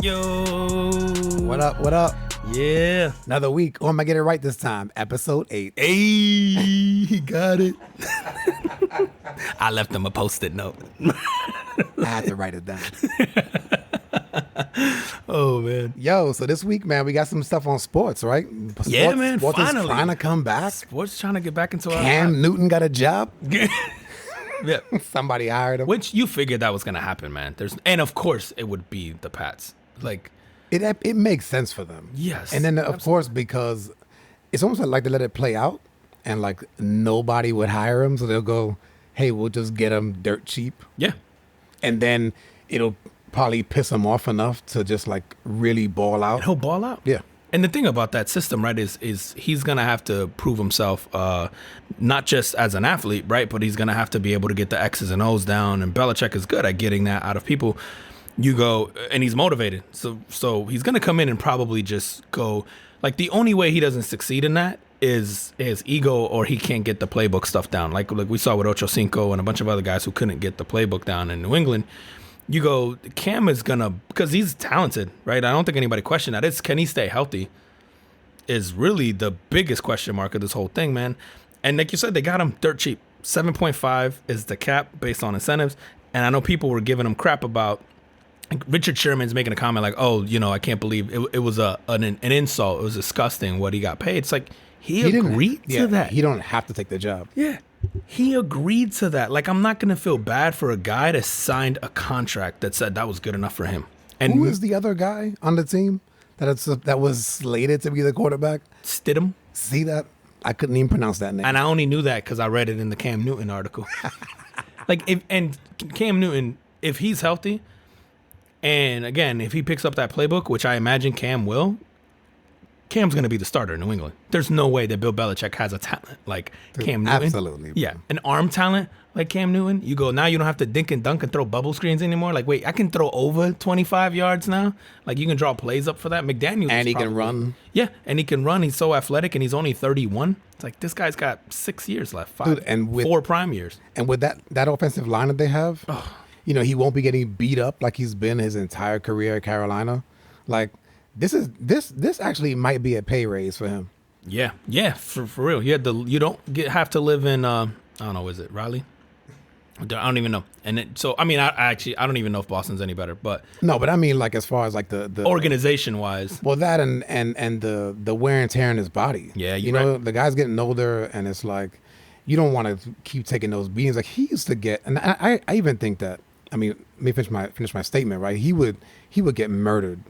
Yo. What up? What up? Yeah. Another week. Oh, am I getting it right this time? Episode 8. Hey, he got it. I left him a post-it note. I had to write it down. Oh, man. Yo, so this week, man, we got some stuff on sports, right? Yeah, man, Sports finally. is trying to come back. Sports trying to get back into our Cam Newton got a job. Yeah. Somebody hired him. Which you figured that was going to happen, man. And of course, it would be the Pats. Like, It makes sense for them. yes. And then, of course, because it's almost like they let it play out and like nobody would hire him. So they'll go, hey, we'll just get him dirt cheap. Yeah. And then it'll probably piss him off enough to just like really ball out. And he'll ball out. Yeah. And the thing about that system, right, is he's going to have to prove himself, not just as an athlete, right, but he's going to have to be able to get the X's and O's down. And Belichick is good at getting that out of people. You go, and he's motivated. So he's going to come in and probably just go, like, the only way he doesn't succeed in that is his ego, or he can't get the playbook stuff down. Like we saw with Ocho Cinco and a bunch of other guys who couldn't get the playbook down in New England. You go, Cam is going to, because he's talented, right? I don't think anybody questioned that. Can he stay healthy is really the biggest question mark of this whole thing, man. And like you said, they got him dirt cheap. 7.5 is the cap based on incentives. And I know people were giving him crap about, like, Richard Sherman's making a comment like, oh, I can't believe it was an insult. It was disgusting what he got paid. It's like, he agreed to that. He don't have to take the job. Yeah. He agreed to that. Like, I'm not going to feel bad for a guy that signed a contract that said that was good enough for him. And who is the other guy on the team that was slated to be the quarterback? Stidham. See that? I couldn't even pronounce that name. And I only knew that because I read it in the Cam Newton article. And Cam Newton, if he's healthy, and again, if he picks up that playbook, which I imagine Cam will, Cam's going to be the starter in New England. There's no way that Bill Belichick has a talent like Cam Newton. Absolutely. Yeah. An arm talent like Cam Newton. You go, now you don't have to dink and dunk and throw bubble screens anymore. Like, wait, I can throw over 25 yards now. Like, you can draw plays up for that. McDaniels. And he can run. Yeah. And he can run. He's so athletic, and he's only 31. It's like, this guy's got 6 years left. 4 prime years. And with that offensive line that they have, he won't be getting beat up like he's been his entire career at Carolina. Like, this actually might be a pay raise for him. Yeah, for real. You don't have to live in I don't know, is it Raleigh? I don't even know. And I don't even know if Boston's any better, but no, but I mean, like, as far as like the organization wise, well, that and the wear and tear in his body. Yeah, the guy's getting older, and it's like you don't want to keep taking those beatings like he used to get. And I even think that, I mean, let me finish my statement. Right, he would get murdered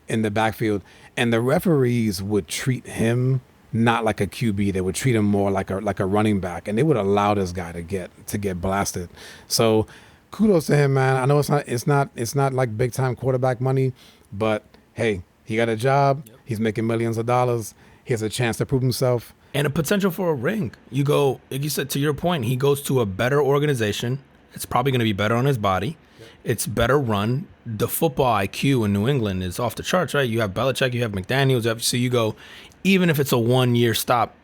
in the backfield, and the referees would treat him not like a QB. They would treat him more like a running back, and they would allow this guy to get blasted. So kudos to him, man. I know it's not like big time quarterback money, but hey, he got a job. Yep. He's making millions of dollars. He has a chance to prove himself and a potential for a ring. You go, like you said, to your point, he goes to a better organization. It's probably going to be better on his body. It's better run. The football IQ in New England is off the charts, right? You have Belichick, you have McDaniels. So you go, even if it's a 1-year stop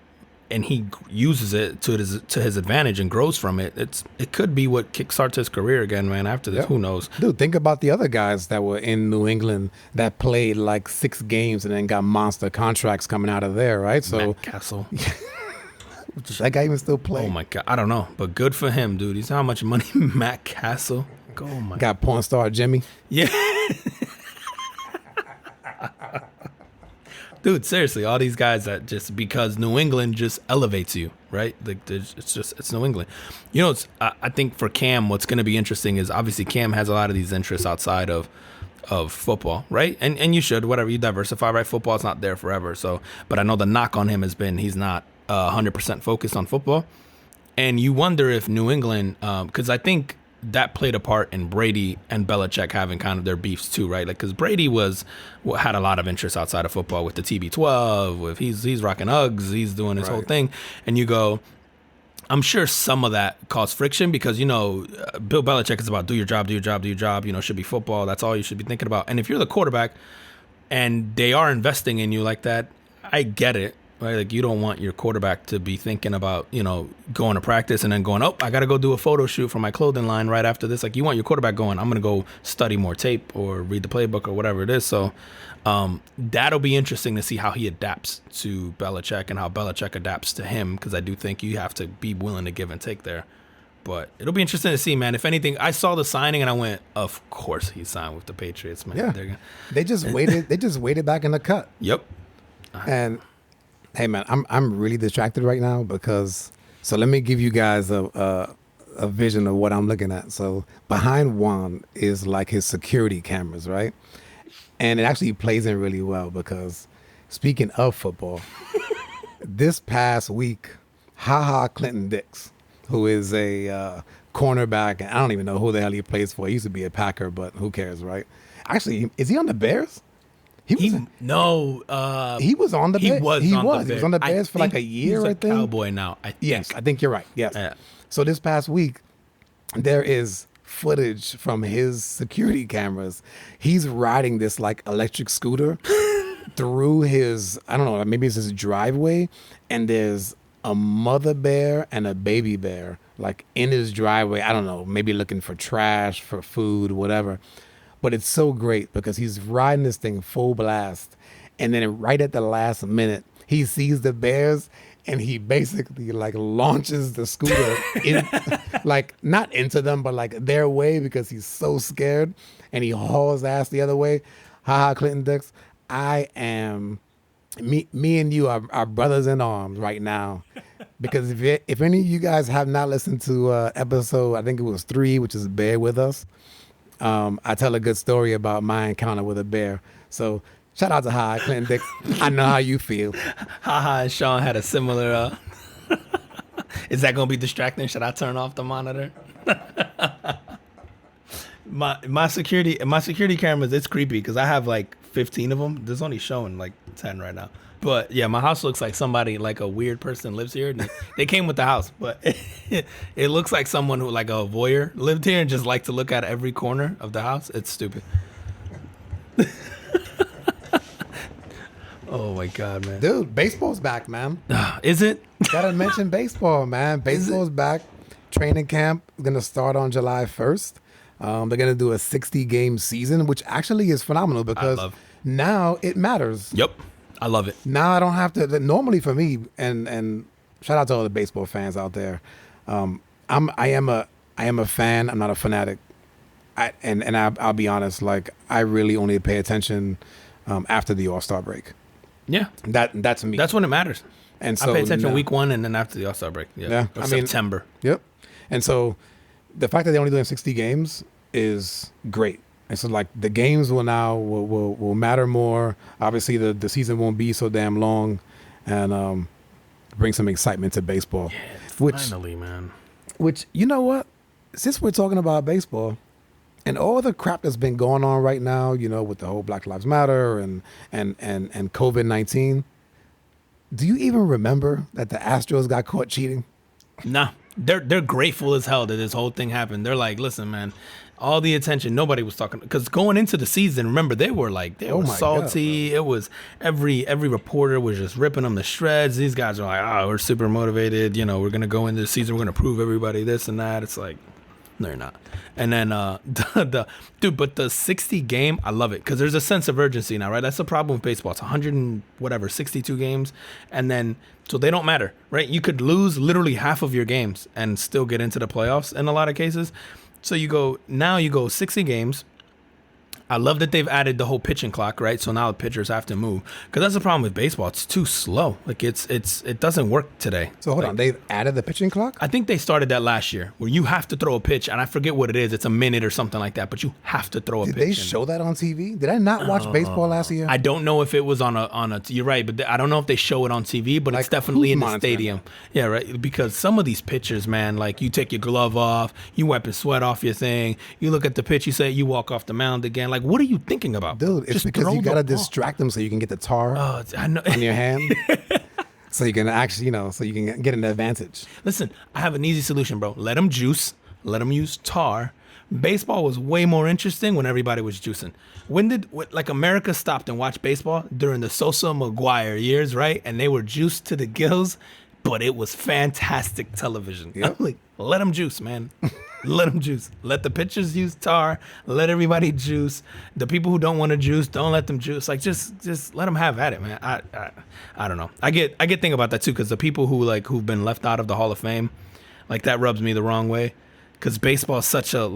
and he uses it to his advantage and grows from it, it could be what kickstarts his career again, man, after this. Yep. Who knows? Dude, think about the other guys that were in New England that played like 6 games and then got monster contracts coming out of there, right? So Matt Castle. That guy even still play? Oh, my God. I don't know, but good for him, dude. He's how much money? Matt Castle. Oh my got porn star Jimmy. Yeah. Dude, seriously, all these guys that just because New England just elevates you, right? Like, it's New England. I think for Cam, what's going to be interesting is obviously Cam has a lot of these interests outside of football, right? And you should, whatever, you diversify, right? Football's not there forever. So, but I know the knock on him has been he's not 100% focused on football. And you wonder if New England, because I think that played a part in Brady and Belichick having kind of their beefs too, right? Like, because Brady had a lot of interest outside of football with the TB12, with he's rocking Uggs, he's doing his whole thing, and you go, I'm sure some of that caused friction because Bill Belichick is about do your job, should be football, that's all you should be thinking about. And if you're the quarterback and they are investing in you like that, I get it. right? Like you don't want your quarterback to be thinking about, going to practice and then going, oh, I got to go do a photo shoot for my clothing line right after this. Like you want your quarterback going, I'm going to go study more tape or read the playbook or whatever it is. So that'll be interesting to see how he adapts to Belichick and how Belichick adapts to him, because I do think you have to be willing to give and take there. But it'll be interesting to see, man. If anything, I saw the signing and I went, of course he signed with the Patriots, man. Yeah. They just waited. They just waited back in the cut. Yep. And hey, man, I'm really distracted right now because. So let me give you guys a vision of what I'm looking at. So behind Juan is like his security cameras, right? And it actually plays in really well because speaking of football, this past week, Clinton Dix, who is a cornerback, and I don't even know who the hell he plays for. He used to be a Packer, but who cares, right? Actually, is he on the Bears? He was on the Bears. He was on the Bears for like a year, I think. Cowboy now. Yes, I think you're right. Yes. Yeah. So this past week, there is footage from his security cameras. He's riding this like electric scooter through his, I don't know, maybe it's his driveway, and there's a mother bear and a baby bear like in his driveway. I don't know, maybe looking for trash, for food, whatever. But it's so great because he's riding this thing full blast, and then right at the last minute, he sees the bears and he basically like launches the scooter in, like not into them, but like their way because he's so scared, and he hauls ass the other way. Clinton Dix, me and you are brothers in arms right now, because if any of you guys have not listened to episode, I think it was 3, which is Bear With Us, I tell a good story about my encounter with a bear. So shout out to Clinton Dix. I know how you feel. And Sean had a similar. Is that gonna be distracting? Should I turn off the monitor? My security cameras, it's creepy because I have like 15 of them. There's only showing like 10 right now. But yeah, my house looks like somebody, like a weird person lives here. They came with the house, but it looks like someone who, like a voyeur, lived here and just like to look at every corner of the house. It's stupid. Oh my God, man. Dude, baseball's back, man. Is it? Gotta mention baseball, man. Baseball's back. Training camp is gonna start on July 1st. They're gonna do a 60-game season, which actually is phenomenal because now it matters. Yep. I love it. Now I don't have to. Normally for me, and shout out to all the baseball fans out there. I am a fan. I'm not a fanatic. I'll be honest. Like I really only pay attention after the All-Star break. Yeah, that's me. That's when it matters. And so I pay attention week 1 and then after the All-Star break. Yeah. Or September. Yep. And so the fact that they're only doing 60 games is great. And so like the games will matter more. Obviously the season won't be so damn long, and bring some excitement to baseball. Yeah, finally, man. Which, you know what? Since we're talking about baseball and all the crap that's been going on right now, with the whole Black Lives Matter and COVID-19, do you even remember that the Astros got caught cheating? Nah. They're grateful as hell that this whole thing happened. They're like, listen, man, all the attention, nobody was talking, because going into the season, remember, they were salty. God, it was every reporter was just ripping them to shreds. These guys are like, we're super motivated. We're going to go into the season. We're going to prove everybody this and that. It's like, no, you're not. And then but the 60 game, I love it because there's a sense of urgency now, right? That's the problem with baseball. It's 62 games, and then so they don't matter, right? You could lose literally half of your games and still get into the playoffs in a lot of cases. So you go 60 games. I love that they've added the whole pitching clock, right? So now the pitchers have to move, because that's the problem with baseball. It's too slow. Like it doesn't work today. So hold on, they've added the pitching clock? I think they started that last year, where you have to throw a pitch, and I forget what it is. It's a minute or something like that, but you have to throw a pitch. Did they show that on TV? Did I not watch baseball last year? I don't know if it was on a. You're right, but I don't know if they show it on TV. But like, it's definitely in the stadium. Yeah, right. Because some of these pitchers, man, like you take your glove off, you wipe the sweat off your thing, you look at the pitch, you walk off the mound again. Like, what are you thinking about? Dude, it's just because you gotta distract them so you can get the tar on your hand. So you can actually, so you can get an advantage. Listen, I have an easy solution, bro. Let them juice. Let them use tar. Baseball was way more interesting when everybody was juicing. Like America stopped and watched baseball during the Sosa McGuire years, right? And they were juiced to the gills, but it was fantastic television. Yep. Like, let them juice, man. Let them juice. Let the pitchers use tar. Let everybody juice. The people who don't want to juice, don't let them juice. Like just let them have at it, man. I don't know. I get thinking about that too, because the people who've been left out of the Hall of Fame, like that rubs me the wrong way. Because baseball is such a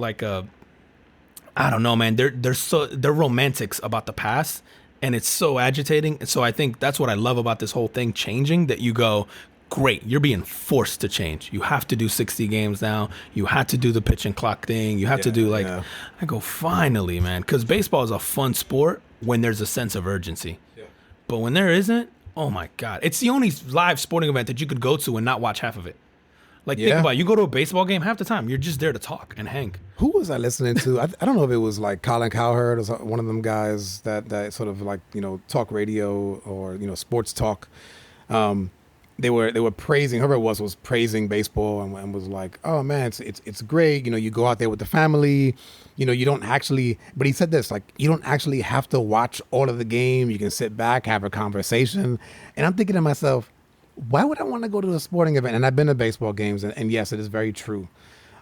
I don't know, man. They're romantics about the past, and it's so agitating. So I think that's what I love about this whole thing changing. That you go, great, you're being forced to change. You have to do 60 games now. You had to do the pitch and clock thing. You have to do I go, finally, man. Because baseball is a fun sport when there's a sense of urgency. Yeah. But when there isn't, oh my God, it's the only live sporting event that you could go to and not watch half of it. Like, think about it. You go to a baseball game, half the time, you're just there to talk and hang. Who was I listening to? I don't know if it was like Colin Cowherd or one of them guys that sort of like, talk radio or, sports talk. They were praising, whoever it was praising baseball and was like, oh man, it's great. You go out there with the family, you don't actually, but he said this, like, you don't actually have to watch all of the game. You can sit back, have a conversation. And I'm thinking to myself, why would I want to go to a sporting event? And I've been to baseball games, and yes, it is very true.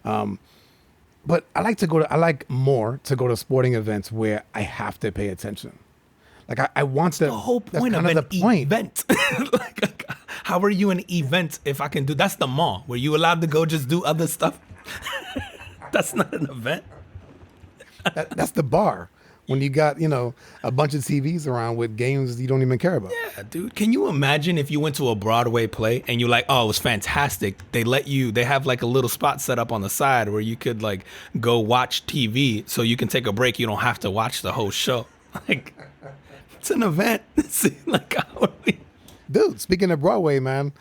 But I like more to go to sporting events where I have to pay attention. Like I want to. The whole point of an event. Like, how are you an event if I can do? That's the mall. Were you allowed to go just do other stuff? That's not an event. That's the bar. When you got, a bunch of TVs around with games you don't even care about. Yeah, dude. Can you imagine if you went to a Broadway play and you're like, oh, it was fantastic. They have like a little spot set up on the side where you could like go watch TV so you can take a break. You don't have to watch the whole show. Like, it's an event. Like, dude, speaking of Broadway, man,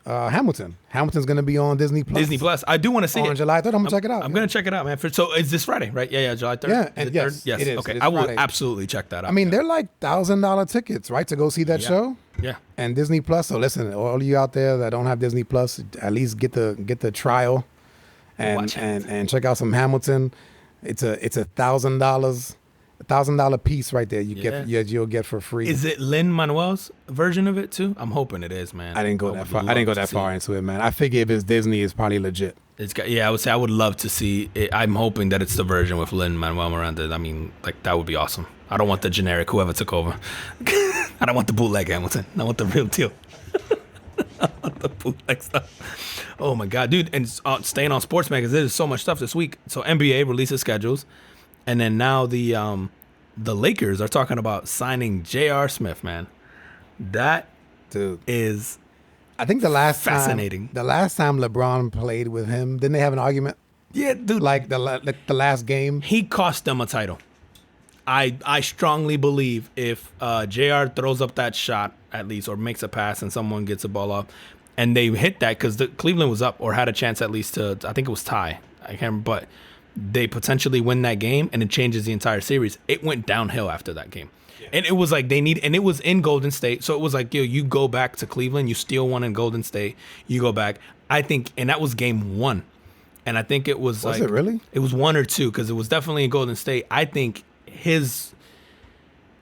Hamilton. Hamilton's going to be on Disney Plus. Disney Plus. I do want to see it. On July 3rd. I'm going to check it out. I'm going to check it out, man. So it's this Friday, right? Yeah, July 3rd. Yeah, and yes, yes, it is. Okay, It is I will Friday. absolutely check that out. I mean, they're like $1,000 tickets, right, to go see that show? Yeah. And Disney Plus. So listen, all of you out there that don't have Disney Plus, at least get the trial and check out some Hamilton. It's $1,000. $1,000 piece right there. You'll get for free. Is it Lin-Manuel's version of it too? I'm hoping it is, man. I didn't go that far. I didn't go that far into it, man. I figure if it's Disney, it's probably legit. I would say I would love to see it. I'm hoping that it's the version with Lin-Manuel Miranda. I mean, like, that would be awesome. I don't want the generic whoever took over. I don't want the bootleg Hamilton. I want the real deal. I want the bootleg stuff. Oh my God, dude! And staying on sports, man, because there's so much stuff this week. So NBA releases schedules. And then now the Lakers are talking about signing J.R. Smith, man. That is, I think the last fascinating. The last time LeBron played with him, didn't they have an argument? Yeah, dude. Like the last game, he cost them a title. I strongly believe if J.R. throws up that shot at least, or makes a pass and someone gets a ball up, and they hit that because Cleveland was up or had a chance at least to, I think it was tie. I can't remember, but they potentially win that game and it changes the entire series. It went downhill after that game. Yeah. And it was like and it was in Golden State. So it was like, you go back to Cleveland, you steal one in Golden State, you go back. I think, and that was game 1. And I think it was it really? It was 1 or 2 because it was definitely in Golden State. I think his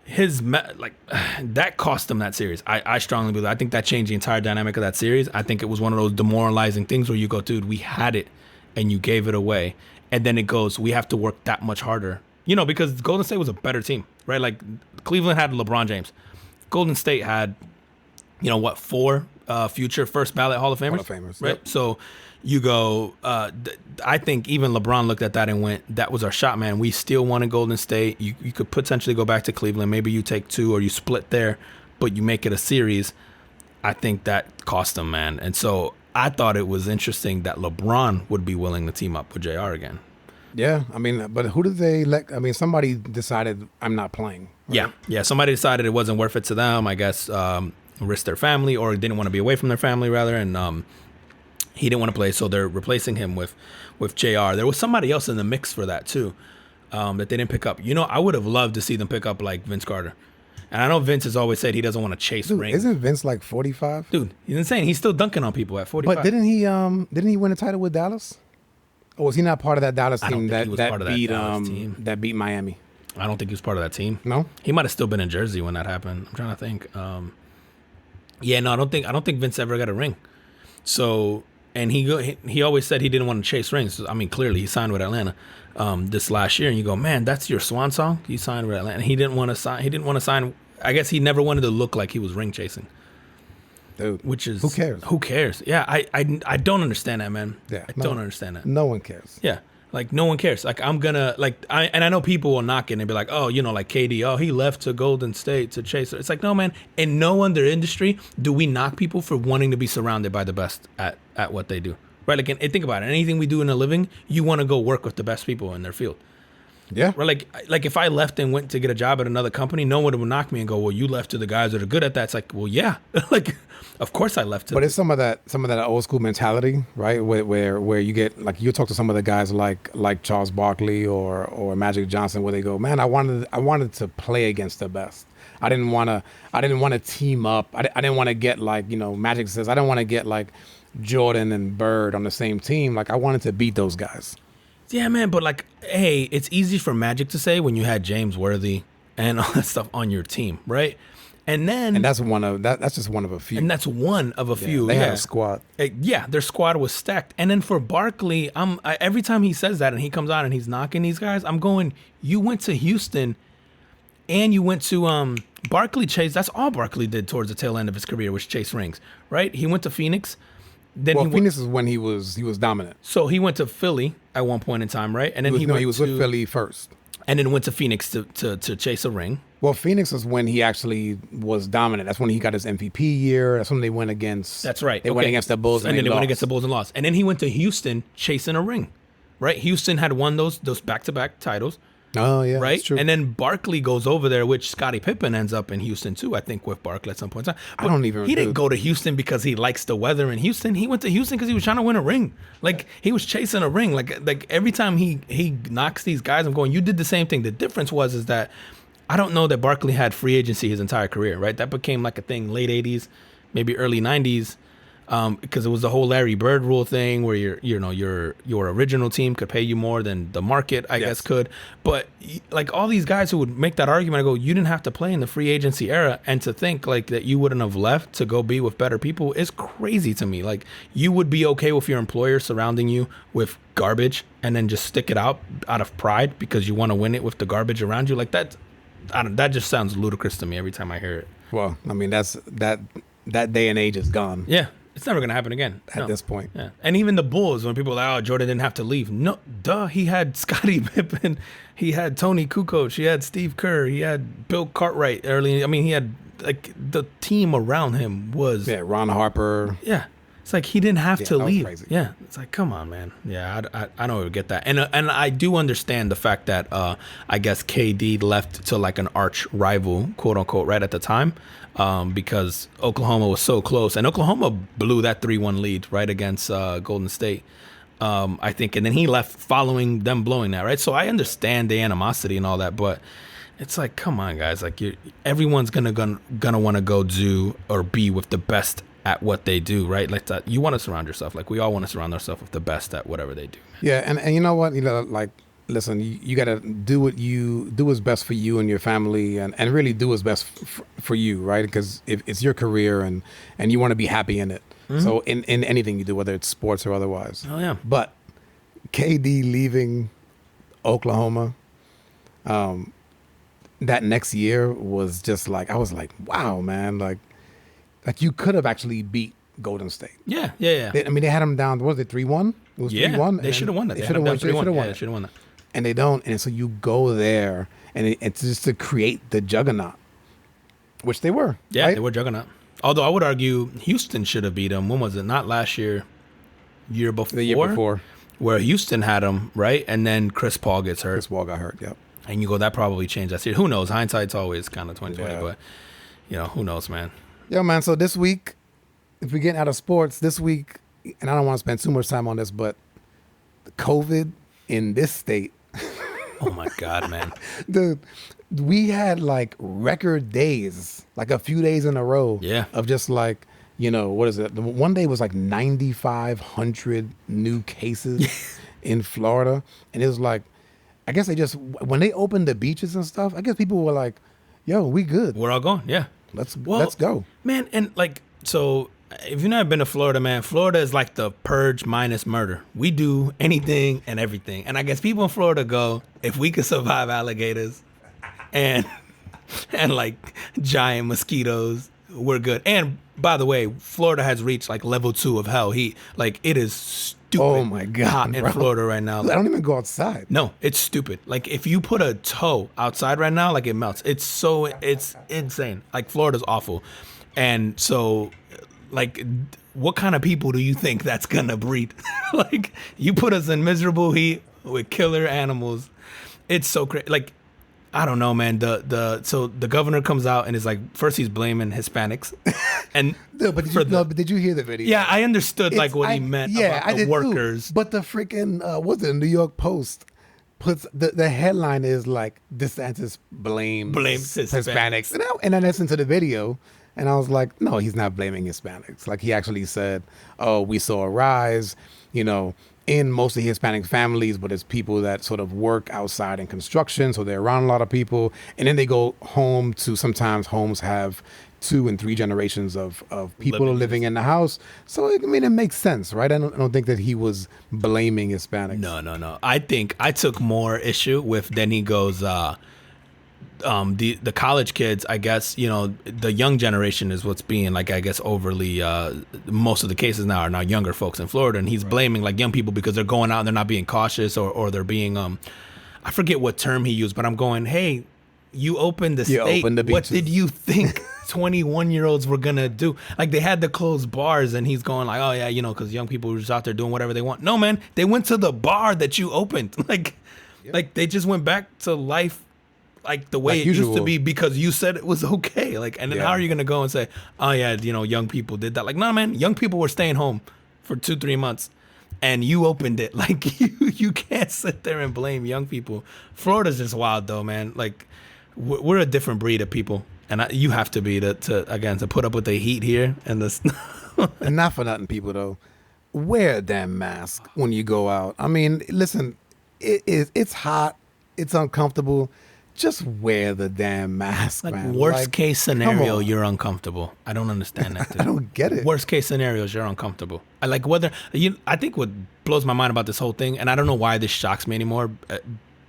that cost him that series. I strongly believe. I think that changed the entire dynamic of that series. I think it was one of those demoralizing things where you go, dude, we had it and you gave it away. And then it goes, we have to work that much harder. Because Golden State was a better team, right? Like, Cleveland had LeBron James. Golden State had, 4 future first ballot Hall of Famers? Hall of Famers, right? Yep. So you go, I think even LeBron looked at that and went, that was our shot, man. We still wanted Golden State. You could potentially go back to Cleveland. Maybe you take 2 or you split there, but you make it a series. I think that cost them, man. And so I thought it was interesting that LeBron would be willing to team up with JR again. Yeah, I mean, but who did they let? I mean, somebody decided I'm not playing. Right? Yeah. Somebody decided it wasn't worth it to them. I guess risk their family or didn't want to be away from their family rather, and he didn't want to play, so they're replacing him with JR. There was somebody else in the mix for that too that they didn't pick up. I would have loved to see them pick up like Vince Carter. And I know Vince has always said he doesn't want to chase rings. Isn't Vince like 45? Dude, he's insane. He's still dunking on people at 45. But didn't he win a title with Dallas? Oh, was he not part of that Dallas I don't team think he was part that of that beat Dallas team. that beat Miami? I don't think he was part of that team. No. He might have still been in Jersey when that happened. I'm trying to think. Yeah, no, I don't think Vince ever got a ring. So, and he always said he didn't want to chase rings. I mean, clearly he signed with Atlanta this last year, and you go, man, that's your swan song. You signed with Atlanta. And he didn't want to sign. He didn't want to sign. I guess he never wanted to look like he was ring chasing. Dude, which is who cares? Who cares? Yeah, I don't understand that, man. Yeah, I don't understand that. No one cares. Yeah. Like, no one cares. Like, I'm gonna, like, I know people will knock it and be like, oh, you know, like KD, oh, he left to Golden State to chase it. It's like, no, man, in no other industry do we knock people for wanting to be surrounded by the best at what they do. Right? Like, and think about it. Anything we do in a living, you want to go work with the best people in their field. Yeah. Right? Like if I left and went to get a job at another company, no one would knock me and go, well, you left to the guys that are good at that. It's like, well, yeah. Like, of course I left to. But it's some of that old school mentality, right? Where you get, like, you talk to some of the guys like Charles Barkley or Magic Johnson, where they go, man, I wanted to play against the best. I didn't want to team up. I didn't want to get, like, you know, Magic says, I don't want to get like Jordan and Bird on the same team. Like, I wanted to beat those guys. Yeah, man, but like, hey, it's easy for Magic to say when you had James Worthy and all that stuff on your team, right? And that's just one of a few. And that's one of a few. They had a squad. Yeah, their squad was stacked. And then for Barkley, every time he says that and he comes out and he's knocking these guys, I'm going, you went to Houston and you went to Barkley chase. That's all Barkley did towards the tail end of his career was chase rings, right? He went to Phoenix. Then Phoenix is when he was dominant. So he went to Philly at one point in time, right? And then he was with Philly first, and then went to Phoenix to chase a ring. Well, Phoenix is when he actually was dominant. That's when he got his MVP year. That's when they went against. That's right. They went against the Bulls, and then they went against the Bulls and lost. And then he went to Houston chasing a ring, right? Houston had won those back-to-back titles. Oh yeah, right. That's true. And then Barkley goes over there, which Scottie Pippen ends up in Houston too. I think with Barkley at some point in time. But he didn't go to Houston because he likes the weather in Houston. He went to Houston because he was trying to win a ring. Like he was chasing a ring. Like every time he knocks these guys, I'm going, you did the same thing. The difference is that I don't know that Barkley had free agency his entire career. Right. That became like a thing late '80s, maybe early '90s. Because it was the whole Larry Bird rule thing where your original team could pay you more than the market, I guess, could. But like all these guys who would make that argument, I go, you didn't have to play in the free agency era, and to think like that you wouldn't have left to go be with better people is crazy to me. Like you would be okay with your employer surrounding you with garbage and then just stick it out of pride because you want to win it with the garbage around you. Like that just sounds ludicrous to me every time I hear it. Well, I mean that day and age is gone. Yeah. It's never going to happen again. At this point. Yeah. And even the Bulls, when people are like, oh, Jordan didn't have to leave. No, duh. He had Scottie Pippen. He had Tony Kukoc. He had Steve Kerr. He had Bill Cartwright early. I mean, he had, like, the team around him was. Yeah, Ron Harper. Yeah. It's like he didn't have to leave. Crazy. Yeah. It's like, come on, man. Yeah, I don't get that. And I do understand the fact that I guess KD left to like an arch rival, quote unquote, right at the time. Because Oklahoma was so close, and Oklahoma blew that 3-1 lead right against Golden State, I think, and then he left following them blowing that, right? So I understand the animosity and all that, but it's like, come on, guys, like everyone's gonna want to go do or be with the best at what they do, right? Like that, you want to surround yourself, like we all want to surround ourselves with the best at whatever they do. Yeah, and you know what, like. Listen, you got to do what's best for you and your family and really do what's best for you, right? Because if it's your career and you want to be happy in it. Mm-hmm. So in anything you do, whether it's sports or otherwise. Oh, yeah. But KD leaving Oklahoma that next year was just like, I was like, wow, man. Like you could have actually beat Golden State. Yeah. They had them down, what was it, 3-1? It was 3-1. They should have won that. They should have won. They should have won that. And they don't, and so you go there, and it's just to create the juggernaut, which they were. Yeah, right? They were juggernaut. Although I would argue Houston should have beat them. When was it? Not last year, year before. The year before, where Houston had them, right? And then Chris Paul gets hurt. Chris Paul got hurt. Yep. And you go, that probably changed that series. Who knows? Hindsight's always kind of 2020, but who knows, man. Yo, man. So this week, if we're getting out of sports, this week, and I don't want to spend too much time on this, but COVID in this state. Oh my God, man. Dude, we had like record days, like a few days in a row of just like, what is it? One day was like 9,500 new cases. in Florida, and it was like, I guess they just when they opened the beaches and stuff, I guess people were like, "Yo, we good. We're all going. Yeah. Let's Well, go." man. And like, so if you've never been to Florida, man, Florida is like the purge minus murder. We do anything and everything. And I guess people in Florida go, if we could survive alligators and and like giant mosquitoes, we're good. And by the way, Florida has reached like level 2 of hell heat. Like it is stupid. Oh my God, hot in bro. Florida right now. I don't even go outside. No, it's stupid. Like if you put a toe outside right now, like it melts. It's insane. Like Florida's awful. And so like what kind of people do you think that's gonna breed? Like you put us in miserable heat with killer animals. It's so crazy. Like I don't know, man. So the governor comes out and is like, first he's blaming Hispanics, and No, but did you hear the video? yeah, I understood like what he meant about I the did workers. Too. But the freaking what's it? New York Post puts the headline is like DeSantis blames Hispanics, and I listened to the video. And I was like, no, he's not blaming Hispanics. Like he actually said, oh, we saw a rise, in mostly Hispanic families, but it's people that sort of work outside in construction. So they're around a lot of people. And then they go home to sometimes homes have 2 and 3 generations of people living in the house. So, I mean, it makes sense, right? I don't think that he was blaming Hispanics. No. I think I took more issue with then he goes, the college kids, I guess, the young generation is what's being like, I guess, overly, most of the cases now are now younger folks in Florida, and he's blaming like young people because they're going out and they're not being cautious or they're being, I forget what term he used, but I'm going, hey, you opened the state. What did you think 21-year-olds were gonna do? Like they had to close bars, and he's going like, oh yeah, because young people were just out there doing whatever they want. No, man, they went to the bar that you opened. Like they just went back to life like the way like it used to be because you said it was okay. Like, and then how are you going to go and say, oh yeah, young people did that? Like, no, man, young people were staying home for 2-3 months and you opened it. Like you can't sit there and blame young people. Florida's just wild though, man. Like we're a different breed of people. And you have to be to put up with the heat here and this. And not for nothing, people though, wear a damn mask when you go out. I mean, listen, it's hot. It's uncomfortable. Just wear the damn mask, like, man. Worst case scenario, you're uncomfortable. I don't understand that. Dude. I don't get it. Worst case scenarios, you're uncomfortable. I think what blows my mind about this whole thing, and I don't know why this shocks me anymore,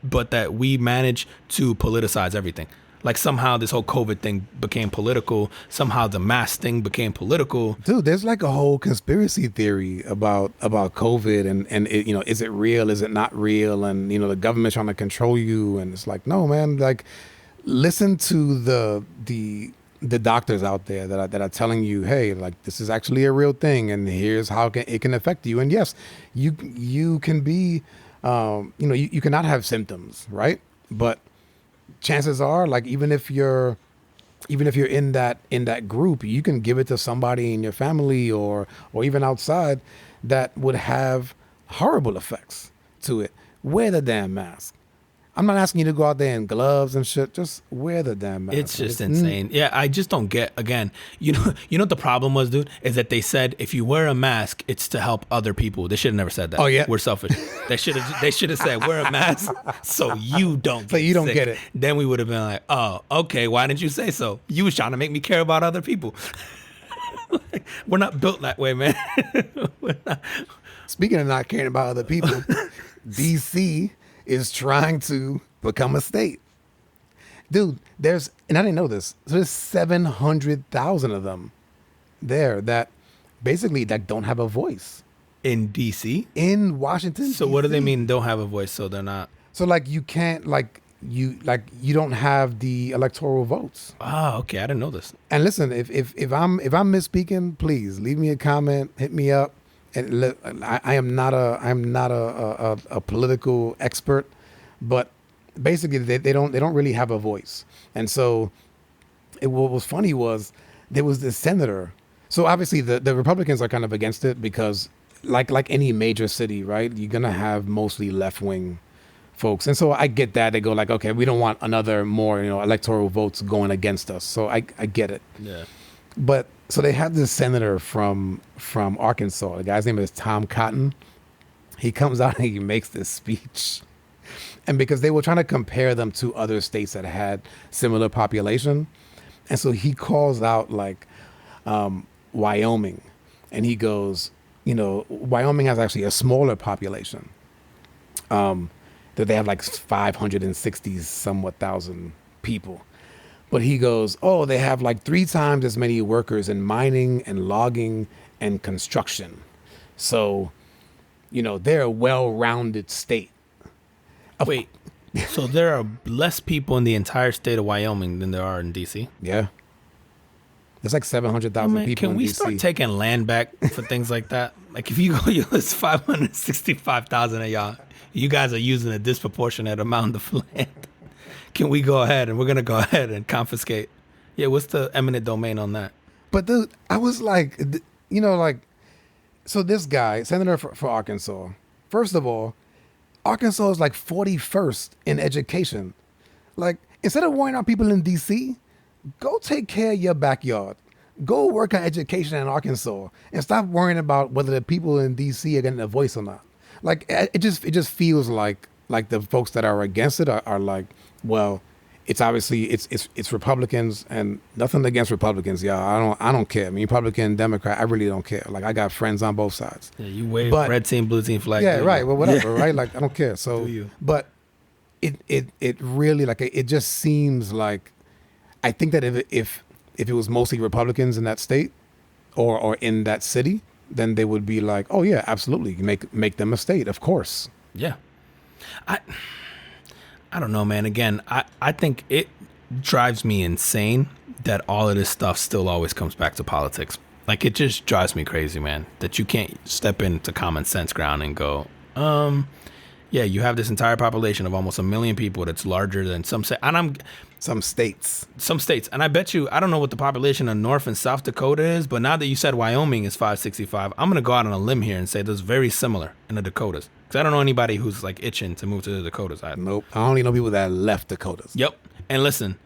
but that we manage to politicize everything. Like somehow this whole COVID thing became political. Somehow the mask thing became political. Dude, there's like a whole conspiracy theory about COVID and it, is it real? Is it not real? And the government's trying to control you. And it's like, no, man. Like, listen to the doctors out there that are telling you, hey, like this is actually a real thing, and here's how it can affect you. And yes, you can be, you cannot have symptoms, right? But chances are, like even if you're in that group, you can give it to somebody in your family or even outside that would have horrible effects to it. Wear the damn mask. I'm not asking you to go out there in gloves and shit. Just wear the damn mask. It's just insane. Yeah, I just don't get. Again, you know what the problem was, dude, is that they said if you wear a mask, it's to help other people. They should have never said that. Oh yeah, we're selfish. They should have said wear a mask so you don't. So you don't sick. Get it. Then we would have been like, oh, okay. Why didn't you say so? You was trying to make me care about other people. We're not built that way, man. Speaking of not caring about other people, DC is trying to become a state. Dude, and I didn't know this, there's 700,000 of them there that basically that don't have a voice. In DC? In Washington. So DC. What do they mean don't have a voice? So they're not. So like you can't you don't have the electoral votes. Oh, okay. I didn't know this. And listen, if I'm misspeaking, please leave me a comment, hit me up. And I'm not a political expert, but basically they don't really have a voice. And so what was funny was there was this senator. So obviously the Republicans are kind of against it because like any major city, right? You're going to have mostly left-wing folks. And so I get that. They go like, okay, we don't want more electoral votes going against us. So I get it. Yeah. But so they have this senator from Arkansas. The guy's name is Tom Cotton. he comes out and he makes this speech. And because they were trying to compare them to other states that had similar population. And so he calls out like Wyoming. And he goes, Wyoming has actually a smaller population. That they have like 560 somewhat thousand people. But he goes, oh, they have like 3 times as many workers in mining and logging and construction. So, they're a well-rounded state. Wait, so there are less people in the entire state of Wyoming than there are in D.C.? Yeah. There's like 700,000 people can in we D.C. start taking land back for things like that? Like if you go, it's 565,000 of y'all. You guys are using a disproportionate amount of land. Can we go ahead and we're going to go ahead and confiscate? Yeah, what's the eminent domain on that? But dude, I was like, so this guy, senator for Arkansas, first of all, Arkansas is like 41st in education. Like, instead of worrying about people in D.C., go take care of your backyard. Go work on education in Arkansas and stop worrying about whether the people in D.C. are getting a voice or not. Like, it just feels like the folks that are against it are like, well, it's obviously it's Republicans, and nothing against Republicans, y'all. I don't care. I mean, Republican, Democrat, I really don't care. Like, I got friends on both sides. Yeah, you wave red team, blue team flag. Yeah, right. Well, whatever, right? Like, I don't care. So, but it really, like, it just seems like, I think that if it was mostly Republicans in that state or in that city, then they would be like, oh yeah, absolutely, make them a state, of course. Yeah, I don't know, man. Again, I think it drives me insane that all of this stuff still always comes back to politics. Like, it just drives me crazy, man, that you can't step into common sense ground and go, yeah, you have this entire population of almost 1 million people that's larger than some states. And I bet you, I don't know what the population of North and South Dakota is, but now that you said Wyoming is 565, I'm going to go out on a limb here and say that's very similar in the Dakotas. Because I don't know anybody who's like itching to move to the Dakotas. Nope. I only know people that left Dakotas. Yep. And listen,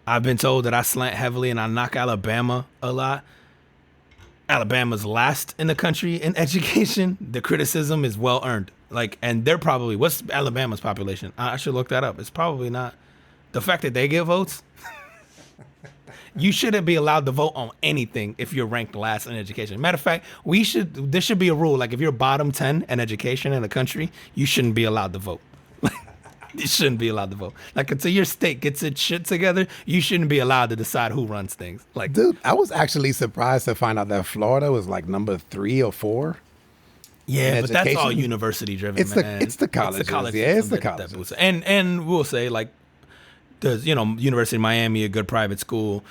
I've been told that I slant heavily and I knock Alabama a lot. Alabama's last in the country in education. The criticism is well earned. Like, and they're probably, what's Alabama's population? I should look that up. It's probably not. The fact that they get votes, you shouldn't be allowed to vote on anything if you're ranked last in education. Matter of fact, there should be a rule. Like, if you're bottom 10 in education in the country, you shouldn't be allowed to vote. You shouldn't be allowed to vote. Like, until your state gets its shit together, you shouldn't be allowed to decide who runs things. Like, dude, I was actually surprised to find out that Florida was like number 3 or 4. Yeah, but that's all university driven. It's the colleges. It's the college. Yeah, it's the colleges. And we'll say, like, there's, University of Miami, a good private school.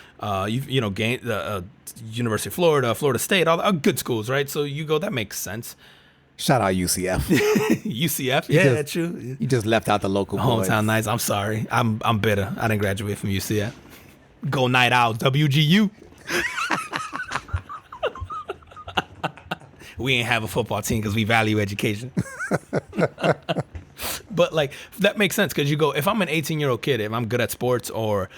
University of Florida, Florida State, all good schools, right? So you go, that makes sense. Shout out UCF. UCF, yeah, true. You just left out the local boys. Hometown Knights. I'm sorry. I'm bitter. I didn't graduate from UCF. Go Night Owls, WGU. We ain't have a football team because we value education. But like, that makes sense, because you go, if I'm an 18-year-old kid, if I'm good at sports or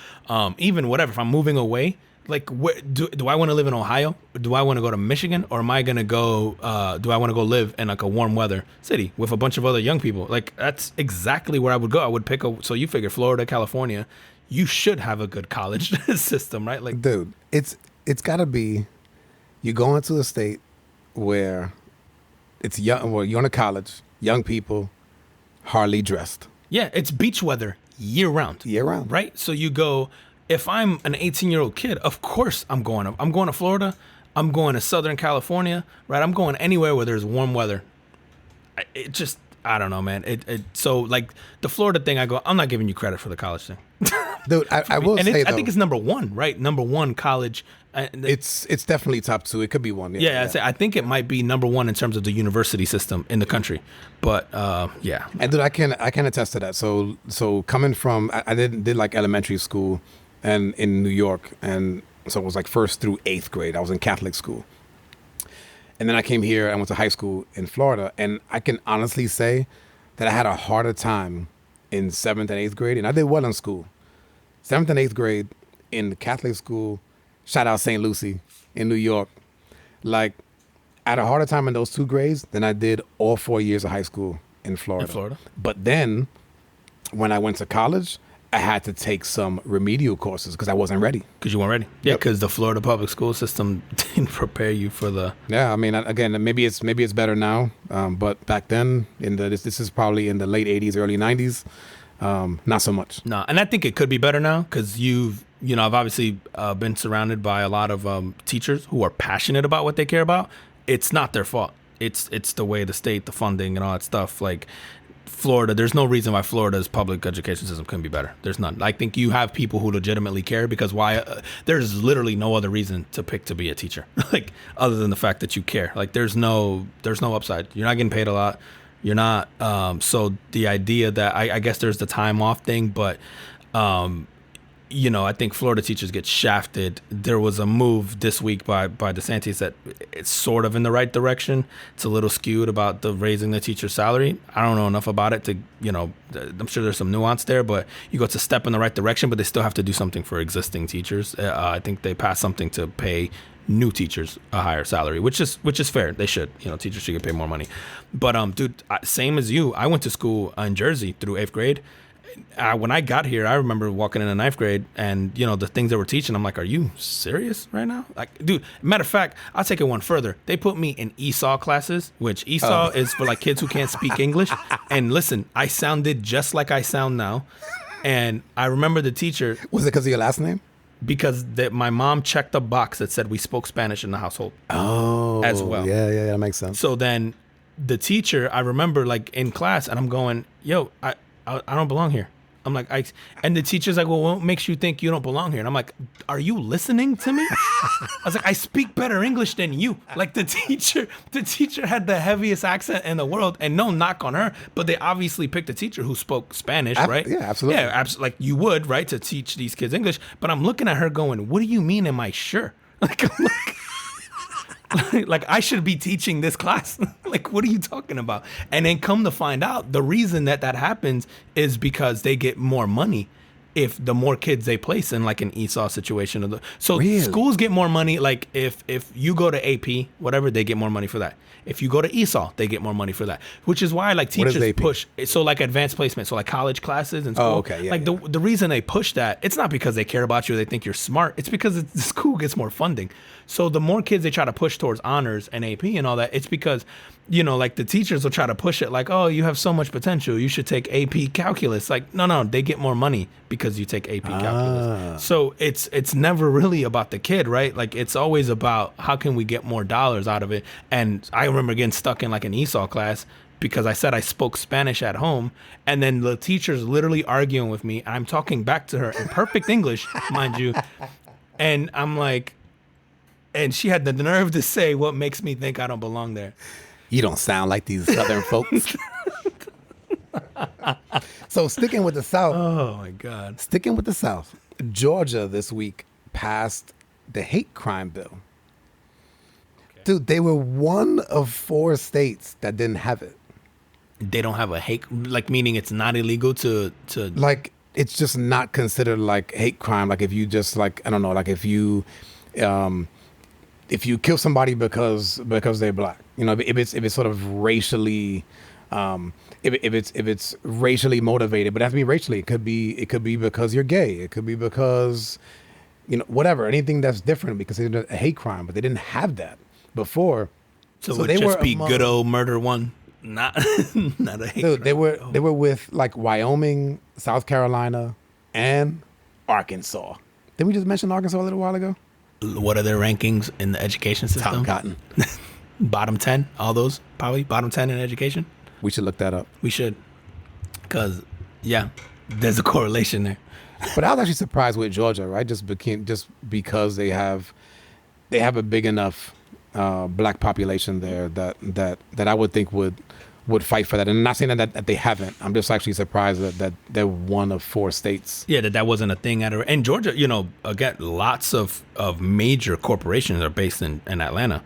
even whatever, if I'm moving away, like, where do I want to live in Ohio? Do I want to go to Michigan? Or am I going to go, do I want to go live in like a warm weather city with a bunch of other young people? Like, that's exactly where I would go. I would pick so you figure Florida, California, you should have a good college system, right? Like, dude, it's got to be, you go into a state where it's young, well, you're going to college, young people, hardly dressed. Yeah, it's beach weather year round. Year round. Right? So you go, if I'm an 18-year-old kid, of course I'm going to Florida. I'm going to Southern California, right? I'm going anywhere where there's warm weather. I don't know, man. So like the Florida thing, I go, I'm not giving you credit for the college thing. Dude, I will say though, I think it's number 1, right? Number 1 college. It's definitely top 2. It could be 1. Yeah. I think it might be number 1 in terms of the university system in the country. But yeah. And dude, I can attest to that. So coming from, I did like elementary school and in New York, and so it was like 1st through 8th grade. I was in Catholic school. And then I came here, I went to high school in Florida, and I can honestly say that I had a harder time in 7th and 8th grade, and I did well in school. 7th and 8th grade in the Catholic school, shout out St. Lucie in New York. Like, I had a harder time in those 2 grades than I did all 4 years of high school in Florida. In Florida. But then when I went to college, I had to take some remedial courses because I wasn't ready. Because you weren't ready. Yeah, because the Florida public school system didn't prepare you for the... Yeah, I mean, again, maybe it's better now, but back then, this is probably in the late 80s, early 90s, not so much. No, and I think it could be better now because I've obviously been surrounded by a lot of teachers who are passionate about what they care about. It's not their fault. It's the way the state, the funding, and all that stuff. Like Florida, there's no reason why Florida's public education system couldn't be better. There's none. I think you have people who legitimately care because there's literally no other reason to pick to be a teacher, like other than the fact that you care. Like there's no upside. You're not getting paid a lot. You're not. So the idea that I guess there's the time off thing, but I think Florida teachers get shafted. There was a move this week by DeSantis that it's sort of in the right direction. It's a little skewed about the raising the teacher's salary. I don't know enough about it to, I'm sure there's some nuance there, but it's a step in the right direction, but they still have to do something for existing teachers. I think they passed something to pay new teachers a higher salary, which is fair. They should, teachers should get paid more money. But dude, same as you, I went to school in Jersey through 8th grade. When I got here, I remember walking in 9th grade and, the things they were teaching, I'm like, are you serious right now? Like, dude, matter of fact, I'll take it one further. They put me in ESOL classes, which ESOL is for like kids who can't speak English. And listen, I sounded just like I sound now. And I remember the teacher. Was it because of your last name? Because my mom checked a box that said we spoke Spanish in the household. Oh, as well. Yeah, that makes sense. So then the teacher, I remember like in class and I'm going, yo, I don't belong here. I'm like, and the teacher's like, well, what makes you think you don't belong here? And I'm like, are you listening to me? I was like, I speak better English than you. Like the teacher had the heaviest accent in the world, and no knock on her, but they obviously picked a teacher who spoke Spanish, right? Yeah, absolutely. Yeah, absolutely. Like you would, right, to teach these kids English. But I'm looking at her going, what do you mean? Am I sure? Like, I'm like I should be teaching this class. Like, what are you talking about? And then come to find out, the reason that happens is because they get more money if the more kids they place in like an ESOL situation. So really? Schools get more money. Like if you go to AP, whatever, they get more money for that. If you go to ESOL, they get more money for that, which is why like teachers push. So like advanced placement, so like college classes and school. Oh, okay. Yeah, like the reason they push that, it's not because they care about you or they think you're smart. It's because the school gets more funding. So the more kids they try to push towards honors and AP and all that, it's because, like the teachers will try to push it like, oh, you have so much potential. You should take AP calculus. Like, no, they get more money because you take AP calculus. So it's never really about the kid, right? Like it's always about how can we get more dollars out of it. And I remember getting stuck in like an ESOL class because I said I spoke Spanish at home, and then the teacher's literally arguing with me. I'm talking back to her in perfect English, mind you. And I'm like, and she had the nerve to say, what makes me think I don't belong there? You don't sound like these Southern folks. So sticking with the South. Oh, my God. Sticking with the South. Georgia this week passed the hate crime bill. Okay. Dude, they were one of 4 states that didn't have it. They don't have a hate, like meaning it's not illegal to like it's just not considered like hate crime. Like if you just like, I don't know, like if you kill somebody because they're black, if it's sort of racially, if it's racially motivated, but it has to be racially. It could be because you're gay. It could be because, whatever, anything that's different, because it's a hate crime. But they didn't have that before. So it would just be good old murder one, not a hate crime. They were with like Wyoming, South Carolina, and Arkansas. Didn't we just mention Arkansas a little while ago? What are their rankings in the education system? Tom Cotton. Bottom 10, all those, probably bottom 10 in education. We should look that up. We should, because there's a correlation there. But I was actually surprised with Georgia, right? Just because they have a big enough black population there that I would think would fight for that. And I'm not saying that they haven't. I'm just actually surprised that they're one of 4 states. Yeah, that wasn't a thing at all. And Georgia, again, lots of major corporations are based in Atlanta.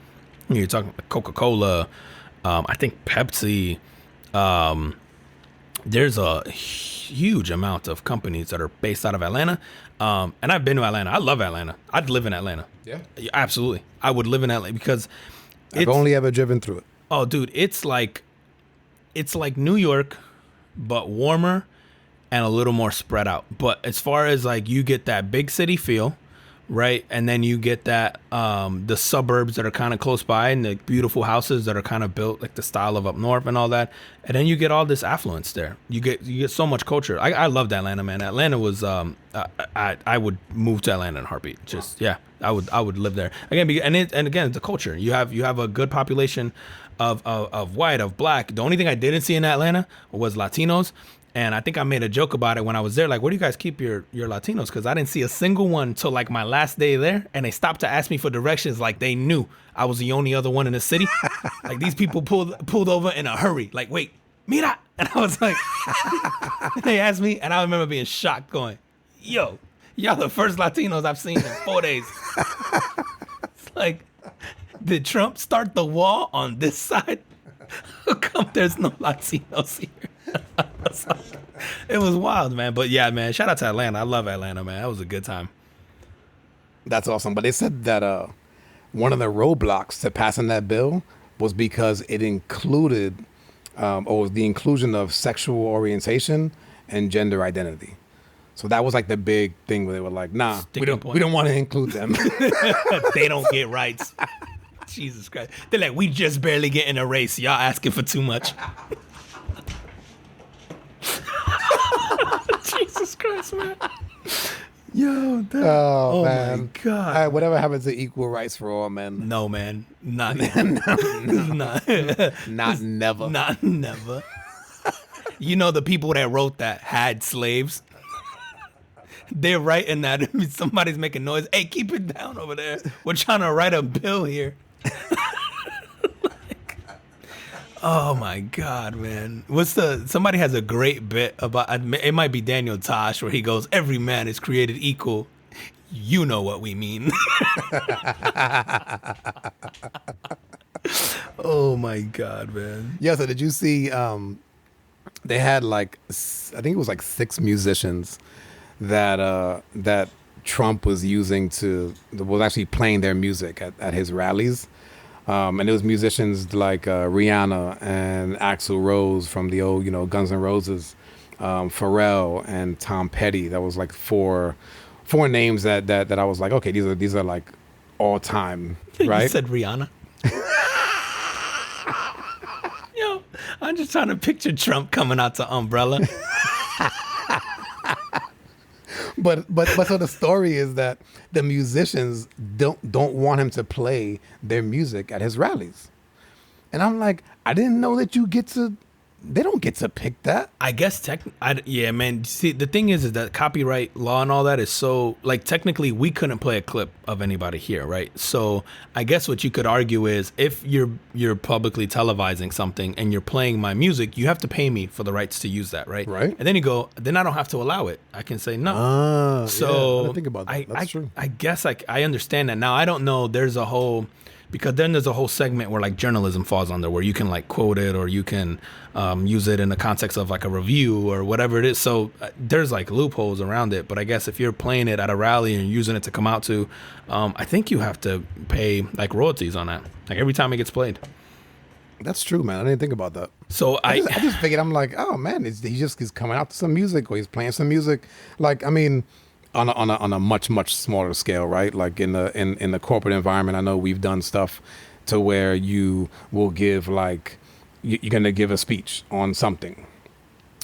You're talking Coca-Cola, I think Pepsi. There's a huge amount of companies that are based out of Atlanta. And I've been to Atlanta. I love Atlanta. I'd live in Atlanta. Yeah. Absolutely. I would live in Atlanta because I've only ever driven through it. Oh, dude, it's like New York, but warmer and a little more spread out. But as far as like you get that big city feel, right? And then you get that the suburbs that are kind of close by and the beautiful houses that are kind of built like the style of up north and all that. And then you get all this affluence there. You get so much culture. I loved Atlanta, man. Atlanta was I would move to Atlanta in a heartbeat. Just yeah, I would live there again. And again, the culture. You have a good population of white, of black. The only thing I didn't see in Atlanta was Latinos. And I think I made a joke about it when I was there. Like, where do you guys keep your Latinos? Because I didn't see a single one till like my last day there. And they stopped to ask me for directions. Like they knew I was the only other one in the city. Like these people pulled over in a hurry. Like, wait, mira. And I was like, they asked me. And I remember being shocked going, yo, y'all the first Latinos I've seen in 4 days. It's like, did Trump start the wall on this side? How come there's no Latinos here? It was wild, man. But yeah, man, shout out to Atlanta. I love Atlanta, man. That was a good time. That's awesome. But they said that one of the roadblocks to passing that bill was because it included or the inclusion of sexual orientation and gender identity. So that was like the big thing where they were like, nah, we don't want to include them. They don't get rights. Jesus Christ. They're like, we just barely get in a race. Y'all asking for too much. Jesus Christ, man. Yo, oh man. My God. All right, whatever happens to equal rights for all men? No, man. Not never. Not never. You know the people that wrote that had slaves. They're writing that. Somebody's making noise. Hey, keep it down over there. We're trying to write a bill here. Oh my God, man. Somebody has a great bit about, it might be Daniel Tosh, where he goes, every man is created equal. You know what we mean. Oh my God, man. Yeah, so did you see, they had like, I think it was like 6 musicians that Trump was using was actually playing their music at his rallies. And it was musicians like Rihanna and Axl Rose from the old, Guns N' Roses, Pharrell and Tom Petty. That was like four names that I was like, okay, these are like all time, right? You said Rihanna. Yo, I'm just trying to picture Trump coming out to Umbrella. But so the story is that the musicians don't want him to play their music at his rallies. And I'm like, I didn't know that they don't get to pick that. I guess yeah, man. See, the thing is that copyright law and all that is so, like, technically we couldn't play a clip of anybody here, right? So I guess what you could argue is if you're publicly televising something and you're playing my music, you have to pay me for the rights to use that, right? Right. And then you go, then I don't have to allow it. I can say no. So yeah, I didn't think about that. That's true. I guess I understand that. Now I don't know. Because then there's a whole segment where like journalism falls under, where you can like quote it or you can use it in the context of like a review or whatever it is. So there's like loopholes around it. But I guess if you're playing it at a rally and using it to come out to, I think you have to pay like royalties on that, like every time it gets played. That's true, man. I didn't think about that. So I just figured, I'm like, oh man, he's coming out to some music or he's playing some music. Like, I mean, on a much smaller scale, right? Like in the corporate environment, I know we've done stuff to where you will give like you're going to give a speech on something,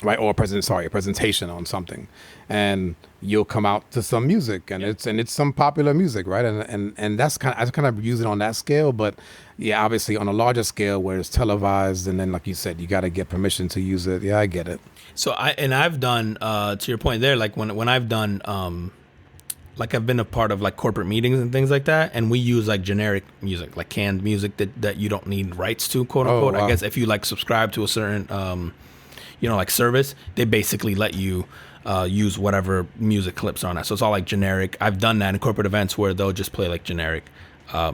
right? Or a presentation on something, and you'll come out to some music, and it's some popular music, right? And that's I kind of use it on that scale, but yeah, obviously on a larger scale where it's televised, and then like you said, you got to get permission to use it. Yeah, I get it. So I've done to your point there, like when I've done like I've been a part of like corporate meetings and things like that, and we use like generic music, like canned music that you don't need rights to, quote unquote. Wow. I guess if you like subscribe to a certain like service, they basically let you use whatever music clips are on that. So it's all like generic. I've done that in corporate events where they'll just play like generic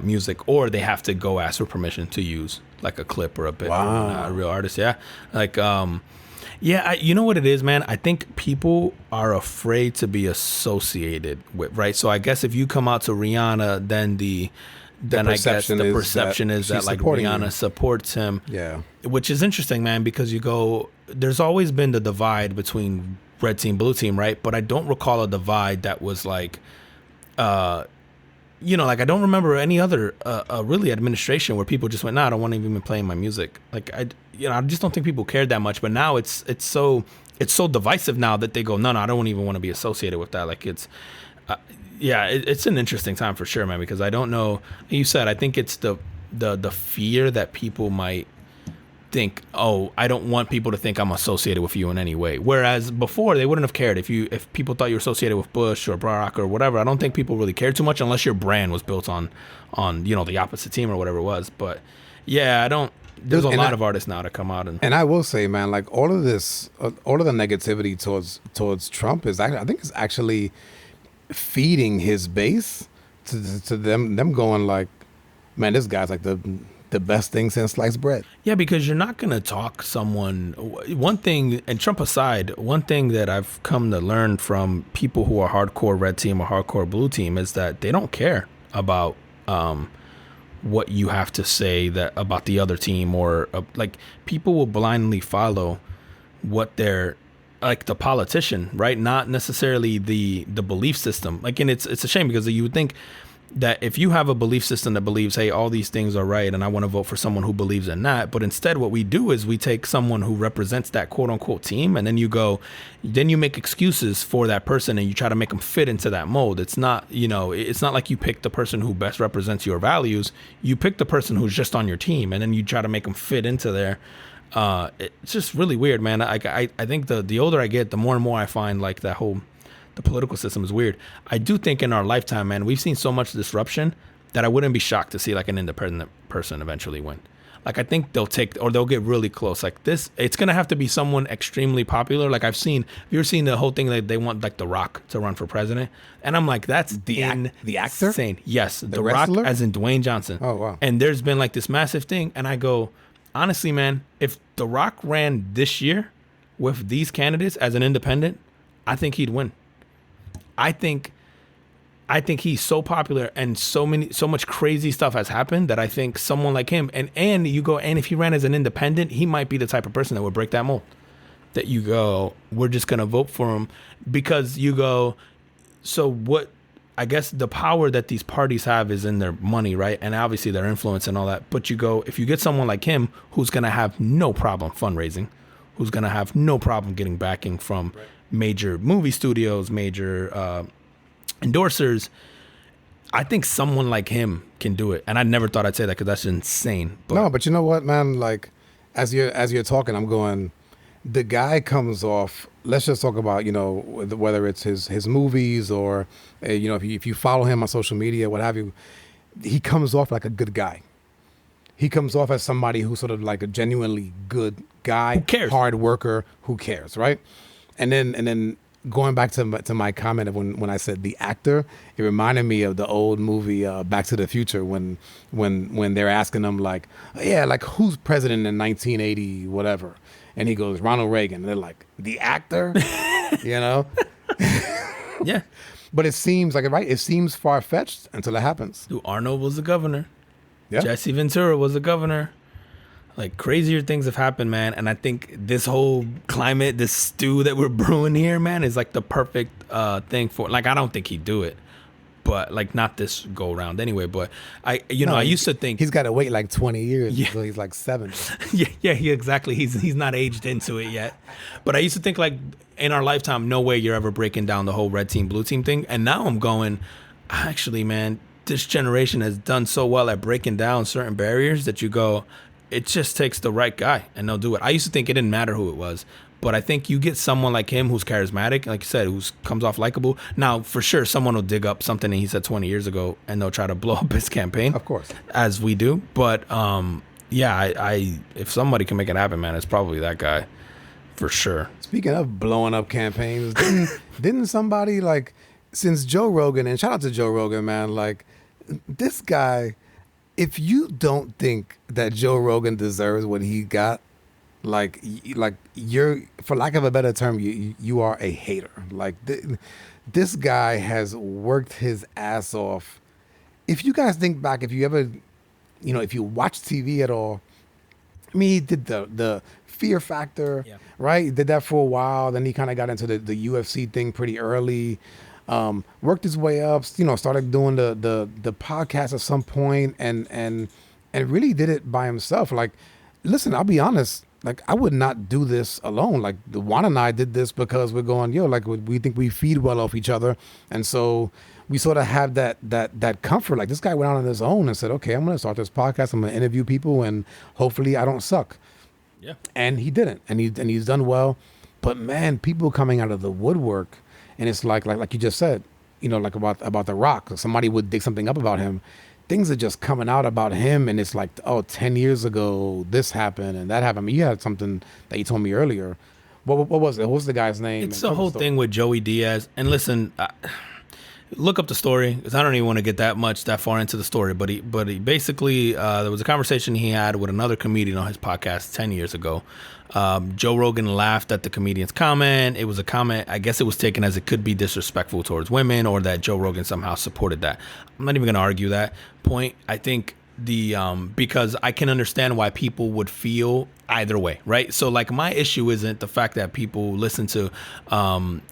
music, or they have to go ask for permission to use like a clip or a bit. Wow. A real artist. Yeah. Like yeah, you know what it is, man? I think people are afraid to be associated with, right? So I guess if you come out to Rihanna, then then I guess the perception is that like Rihanna him. supports him. Yeah. Which is interesting, man, because there's always been the divide between red team, blue team, right? But I don't recall a divide that was like, like I don't remember any other really administration where people just went, nah, I don't want to even be playing my music. Like I just don't think people cared that much. But now it's so divisive now that they go, no, I don't even want to be associated with that. Like it's, it's an interesting time for sure, man, because I don't know. You said, I think it's the fear that people might think, oh, I don't want people to think I'm associated with you in any way. Whereas before they wouldn't have cared if people thought you were associated with Bush or Barack or whatever. I don't think people really cared too much unless your brand was built on the opposite team or whatever it was. But yeah, I don't. There's a lot of artists now to come out and I will say, man, like all of the negativity towards Trump is, I think, is actually feeding his base to them going like, man, this guy's like the best thing since sliced bread. Yeah, because you're not going to talk someone. One thing, and Trump aside, one thing that I've come to learn from people who are hardcore red team or hardcore blue team is that they don't care about what you have to say that about the other team, or like people will blindly follow what they're like, the politician, right? Not necessarily the belief system. Like, and it's a shame because you would think that if you have a belief system that believes, hey, all these things are right and I want to vote for someone who believes in that, but instead what we do is we take someone who represents that quote unquote team, and then you make excuses for that person and you try to make them fit into that mold. It's not, it's not like you pick the person who best represents your values. You pick the person who's just on your team and then you try to make them fit into there. It's just really weird, man. I think the older I get, the more and more I find like the political system is weird. I do think in our lifetime, man, we've seen so much disruption that I wouldn't be shocked to see like an independent person eventually win. Like I think they'll get really close. Like this, it's gonna have to be someone extremely popular. Like have you ever seen the whole thing that they want like The Rock to run for president? And I'm like, that's the actor? Insane. Yes, The wrestler? Rock as in Dwayne Johnson. Oh wow. And there's been like this massive thing, and I go, honestly, man, if The Rock ran this year with these candidates as an independent, I think he'd win. I think he's so popular and so much crazy stuff has happened that I think someone like him and if he ran as an independent, he might be the type of person that would break that mold. That you go, we're just gonna vote for him because you go. So what? I guess the power that these parties have is in their money, right? And obviously their influence and all that. But you go, if you get someone like him who's gonna have no problem fundraising, who's gonna have no problem getting backing from major movie studios, major endorsers, I think someone like him can do it. And I never thought I'd say that because that's insane. But you know what, man? Like, as you're talking, I'm going, the guy comes off, let's just talk about, whether it's his movies or, if you follow him on social media, what have you, he comes off like a good guy. He comes off as somebody who's sort of like a genuinely good guy, who cares? Hard worker, who cares, right? And then going back to my comment of when I said the actor, it reminded me of the old movie Back to the Future when they're asking him like, yeah, like who's president in 1980 whatever, and he goes Ronald Reagan, and they're like, the actor, Yeah. But it seems like it seems far fetched until it happens. Dude, Arnold was the governor. Yeah. Jesse Ventura was the governor. Like crazier things have happened, man. And I think this whole climate, this stew that we're brewing here, man, is like the perfect thing for. Like, I don't think he'd do it, but like not this go around anyway. But I used to think he's got to wait like 20 years until he's like 70. yeah, exactly. He's not aged into it yet. But I used to think like in our lifetime, no way you're ever breaking down the whole red team, blue team thing. And now I'm going, actually, man, this generation has done so well at breaking down certain barriers that you go, it just takes the right guy and they'll do it. I used to think it didn't matter who it was, but I think you get someone like him who's charismatic, like you said, who comes off likable. Now, for sure, someone will dig up something that he said 20 years ago and they'll try to blow up his campaign. Of course. As we do. But I if somebody can make it happen, man, it's probably that guy for sure. Speaking of blowing up campaigns, didn't somebody like, since Joe Rogan, and shout out to Joe Rogan, man, like this guy, if you don't think that Joe Rogan deserves what he got, like you're, for lack of a better term, you are a hater. Like this guy has worked his ass off if you guys think back, if you ever, if you watch TV at all, I mean, he did the Fear Factor, Yeah. right? He did that for a while. Then he kind of got into the UFC thing pretty early. Worked his way up, started doing the podcast at some point, and really did it by himself. Like, listen, I'll be honest. Like, I would not do this alone. Like, the Juan and I did this because we're going, like, we think we feed well off each other, and so we sort of have that comfort. Like, this guy went out on his own and said, okay, I'm going to start this podcast. I'm going to interview people, and hopefully I don't suck. Yeah. And he didn't, and he's done well. But man, people coming out of the woodwork, and it's like you just said, like about The Rock. Somebody would dig something up about him. Things are just coming out about him, and it's like, 10 years ago, this happened and that happened. I mean, you had something that you told me earlier. What was it? What was the guy's name? It's the whole thing with Joey Diaz. And listen, look up the story, because I don't even want to get that far into the story. But he basically, there was a conversation he had with another comedian on his podcast 10 years ago. Joe Rogan laughed at the comedian's comment. It was a comment, I guess it was taken as it could be disrespectful towards women, or that Joe Rogan somehow supported that. I'm not even going to argue that point. I think because I can understand why people would feel either way, right? So like, my issue isn't the fact that people listen to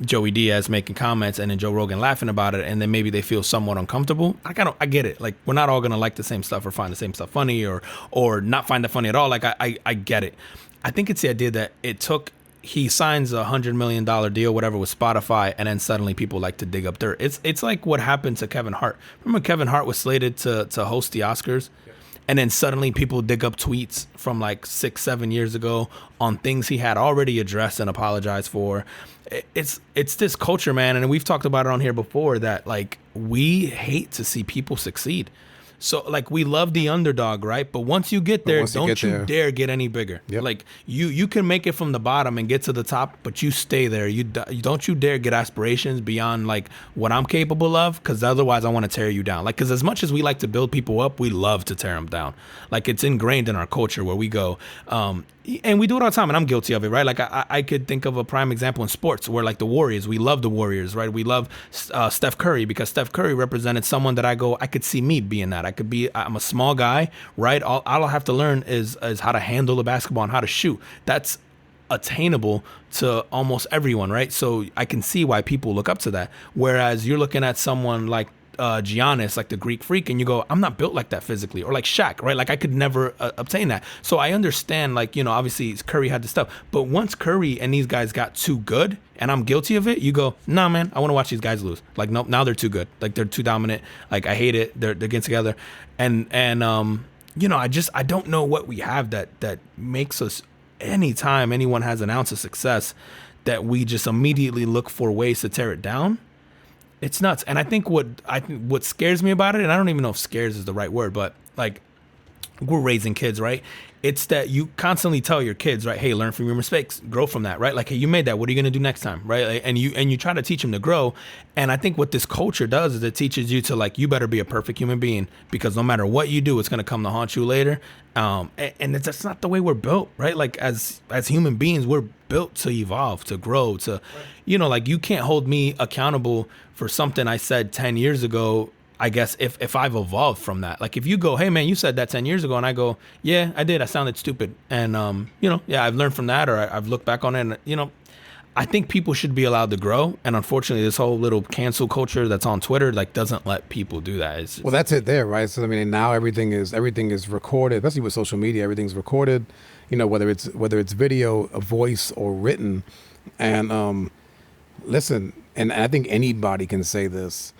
Joey Diaz making comments and then Joe Rogan laughing about it, and then maybe they feel somewhat uncomfortable. I get it. Like, we're not all gonna like the same stuff or find the same stuff funny, or not find it funny at all. Like, I get it. I think it's the idea that he signs $100 million deal, whatever, with Spotify, and then suddenly people like to dig up dirt. It's like what happened to Kevin Hart. Remember, Kevin Hart was slated to host the Oscars, and then suddenly people dig up tweets from like 6-7 years ago on things he had already addressed and apologized for. It's this culture, man, and we've talked about it on here before, that like, we hate to see people succeed. So like, we love the underdog, right? But once you get there, don't you dare get any bigger. Yep. Like, you can make it from the bottom and get to the top, but you stay there. You don't you dare get aspirations beyond like what I'm capable of, because otherwise I want to tear you down. Like, because as much as we like to build people up, we love to tear them down. Like, it's ingrained in our culture where we go, and we do it all the time, and I'm guilty of it, right? Like, I could think of a prime example in sports where, like, the Warriors, we love the Warriors, right? We love Steph Curry, because Steph Curry represented someone that I could see me being that. I'm a small guy, right? All I'll have to learn is how to handle a basketball and how to shoot. That's attainable to almost everyone, right? So I can see why people look up to that. Whereas you're looking at someone like Giannis, like the Greek freak, and you go, I'm not built like that physically, or like Shaq, right? Like, I could never obtain that. So I understand, like, obviously Curry had the stuff, but once Curry and these guys got too good, and I'm guilty of it, you go, nah, man, I want to watch these guys lose. Like, nope, now they're too good. Like, they're too dominant. Like, I hate it. They're getting together, and I don't know what we have that makes us, anytime anyone has an ounce of success, that we just immediately look for ways to tear it down. It's nuts. And I think what scares me about it, and I don't even know if scares is the right word, but like, we're raising kids, right? It's that you constantly tell your kids, right? Hey, learn from your mistakes, grow from that, right? Like, hey, you made that. What are you going to do next time, right? Like, and you try to teach them to grow. And I think what this culture does is it teaches you to, like, you better be a perfect human being, because no matter what you do, it's going to come to haunt you later. And that's not the way we're built, right? Like, as human beings, we're built to evolve, to grow, to, like, you can't hold me accountable for something I said 10 years ago. I guess if I've evolved from that. Like, if you go, hey man, you said that 10 years ago, and I go, yeah, I did. I sounded stupid. And, yeah, I've learned from that, or I've looked back on it, and, I think people should be allowed to grow. And unfortunately, this whole little cancel culture that's on Twitter, like, doesn't let people do that. Well, that's it there, right? So, I mean, now everything is recorded, especially with social media, everything's recorded, whether it's video, a voice, or written. And, listen, and I think anybody can say this.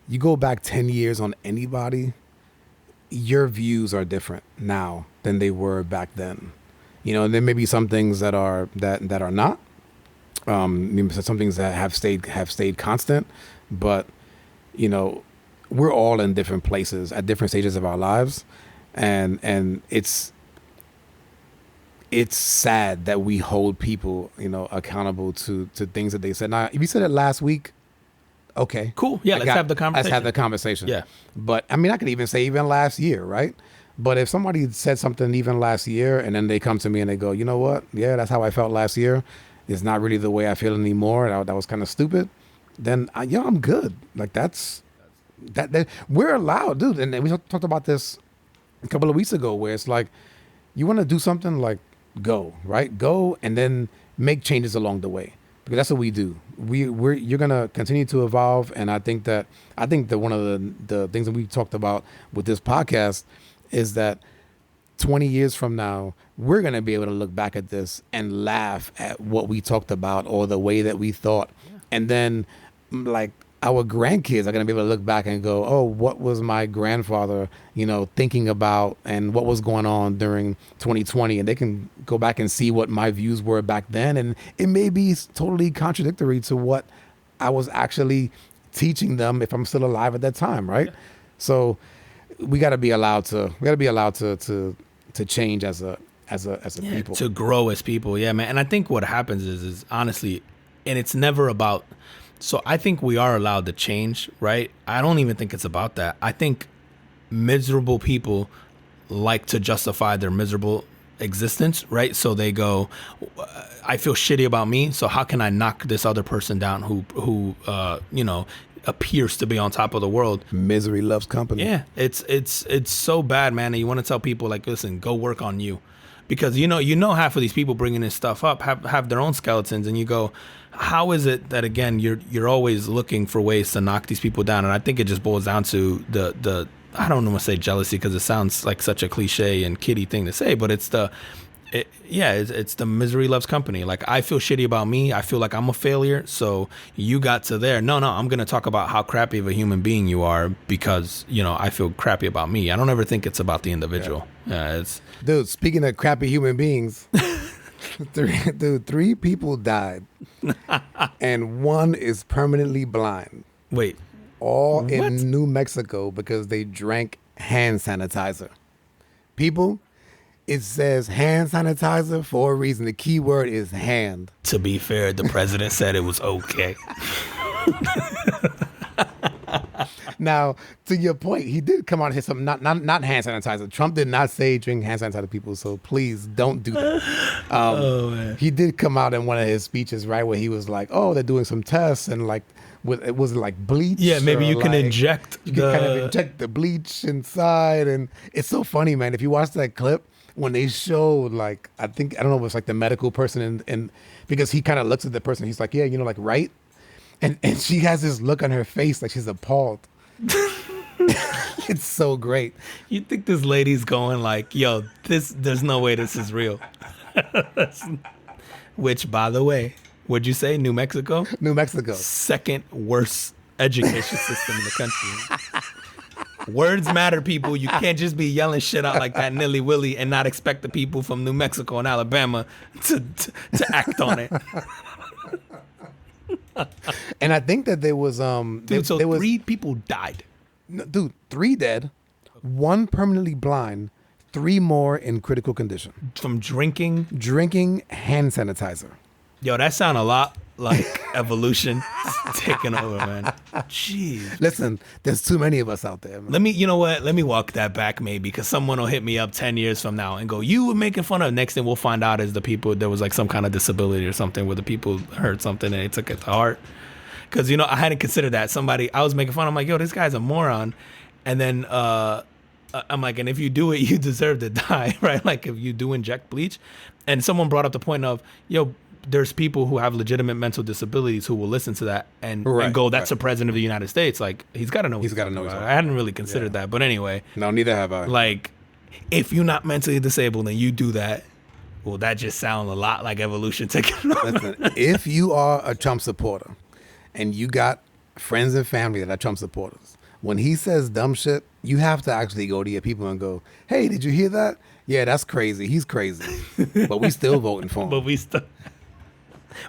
You go back 10 years on anybody, your views are different now than they were back then. There may be some things that are not. Maybe some things that have stayed constant, but we're all in different places at different stages of our lives, and it's sad that we hold people accountable to things that they said. Now, if you said it last week, okay, cool. Yeah, let's have the conversation. Let's have the conversation. Yeah. But I mean, I could even say even last year, right? But if somebody said something even last year, and then they come to me and they go, you know what? Yeah, that's how I felt last year. It's not really the way I feel anymore. That was kind of stupid. Then I'm good. Like, that's That we're allowed, dude. And we talked about this a couple of weeks ago, where it's like, you want to do something, like, go, right? Go, and then make changes along the way, because that's what we do. You're gonna continue to evolve, and I think that one of the things that we talked about with this podcast is that 20 years from now, we're gonna be able to look back at this and laugh at what we talked about or the way that we thought, and then like our grandkids are going to be able to look back and go, oh, what was my grandfather, thinking about, and what was going on during 2020? And they can go back and see what my views were back then. And it may be totally contradictory to what I was actually teaching them if I'm still alive at that time. Right. Yeah. So we got to be allowed to change as a people, to grow as people. Yeah, man. And I think what happens is honestly, and it's never about, so I think we are allowed to change, right? I don't even think it's about that. I think miserable people like to justify their miserable existence, right? So they go, I feel shitty about me, so how can I knock this other person down who appears to be on top of the world? Misery loves company. Yeah, it's so bad, man. And you want to tell people, like, listen, go work on you. Because half of these people bringing this stuff up have their own skeletons, and you go, how is it that, again, you're always looking for ways to knock these people down? And I think it just boils down to the I don't want to say jealousy, because it sounds like such a cliche and kiddie thing to say, but it's the misery loves company. Like, I feel shitty about me. I feel like I'm a failure. So you got to there. No, I'm going to talk about how crappy of a human being you are because, I feel crappy about me. I don't ever think it's about the individual. Yeah, dude, speaking of crappy human beings, three people died and one is permanently blind. Wait. All what? In New Mexico because they drank hand sanitizer. People, it says hand sanitizer for a reason. The key word is hand. To be fair, the president said it was okay. Now, to your point, he did come out and say something, not hand sanitizer. Trump did not say drink hand sanitizer, people, so please don't do that. Man. He did come out in one of his speeches, right, where he was like, oh, they're doing some tests, and like, it was like bleach. Yeah, maybe you can inject. You can kind of inject the bleach inside, and it's so funny, man. If you watch that clip, when they showed, like, I don't know if it's like the medical person, and because he kind of looks at the person, he's like, yeah, like, right? And she has this look on her face like she's appalled. It's so great. You think this lady's going like, yo, there's no way this is real. Which, by the way, what'd you say? New Mexico? New Mexico. Second worst education system in the country. Words matter, people. You can't just be yelling shit out like that nilly-willy and not expect the people from New Mexico and Alabama to act on it. And I think that there was three people died. No, dude, 3 dead, 1 permanently blind, 3 more in critical condition from drinking hand sanitizer. Yo, that sound a lot like evolution taking over, man. Jeez. Listen, there's too many of us out there, man. Let me walk that back maybe, because someone will hit me up 10 years from now and go, you were making fun of. Next thing we'll find out is the people, there was like some kind of disability or something where the people heard something and they took it to heart. Because, I hadn't considered that. I was making fun. I'm like, yo, this guy's a moron. And then I'm like, and if you do it, you deserve to die, right? Like, if you do inject bleach. And someone brought up the point of, yo, there's people who have legitimate mental disabilities who will listen to that and go, that's the president of the United States. Like, he's got to know. He's got to know. I hadn't really considered that. But anyway. No, neither have I. Like, if you're not mentally disabled and you do that, well, that just sounds a lot like evolution taking over. Listen, if you are a Trump supporter and you got friends and family that are Trump supporters, when he says dumb shit, you have to actually go to your people and go, hey, did you hear that? Yeah, that's crazy. He's crazy. But we still voting for him.